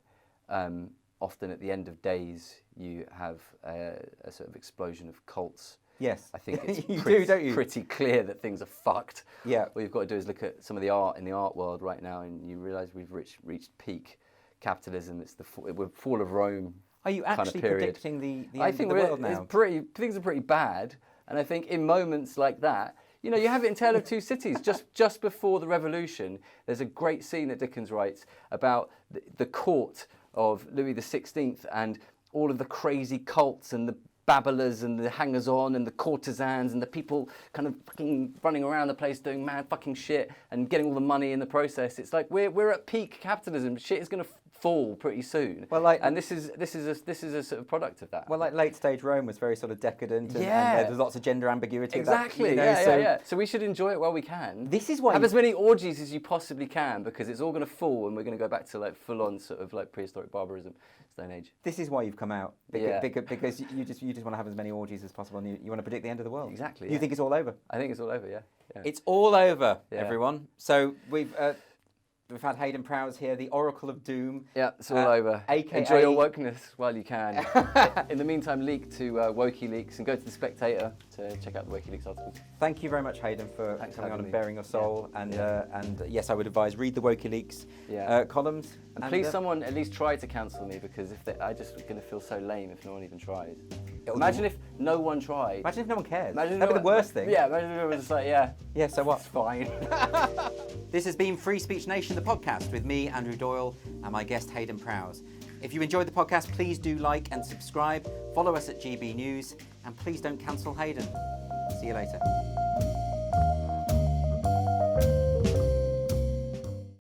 Often at the end of days, you have a sort of explosion of cults. Yes. I think it's You pretty, do, don't you? pretty clear that things are fucked. Yeah. What you've got to do is look at some of the art in the art world right now, and you realise we've reached peak capitalism. It's the fall of Rome. Are you kind of actually period. predicting the I end think of the world now? things are pretty bad, and I think in moments like that, you know, you have it in Tale of Two Cities. Just before the revolution, there's a great scene that Dickens writes about the court of Louis XVI and all of the crazy cults and the babblers and the hangers-on and the courtesans and the people kind of fucking running around the place doing mad fucking shit and getting all the money in the process. It's like we're at peak capitalism. Shit is going to fall pretty soon. Well, like, and this is a sort of product of that. Well, like late stage Rome was very sort of decadent, and there's lots of gender ambiguity. Exactly. Of that, you know, So we should enjoy it while we can. This is why have as many orgies as you possibly can, because it's all going to fall, and we're going to go back to like full on sort of like prehistoric barbarism, Stone Age. This is why you've come out, because you just want to have as many orgies as possible, and you want to predict the end of the world. Exactly. You think it's all over? I think it's all over. Yeah. It's all over, Yeah. everyone. So we've had Heydon Prowse here, the Oracle of Doom. Yeah, it's all over. AKA... Enjoy your wokeness while you can. In the meantime, leak to Wokeyleaks and go to The Spectator to check out the Wokeyleaks articles. Thank you very much, Heydon, for Thanks for coming on having and me. bearing your soul. And yes, I would advise read the Wokeyleaks columns. And please, someone at least try to cancel me, because I just going to feel so lame if no one even tries. Imagine if no one tried. Imagine if no one cares. Imagine That'd be the worst thing. Yeah, imagine if it was just like, yeah, so what? it's fine. This has been Free Speech Nation, the podcast, with me, Andrew Doyle, and my guest, Heydon Prowse. If you enjoyed the podcast, please do like and subscribe. Follow us at GBNews, and please don't cancel Heydon. See you later.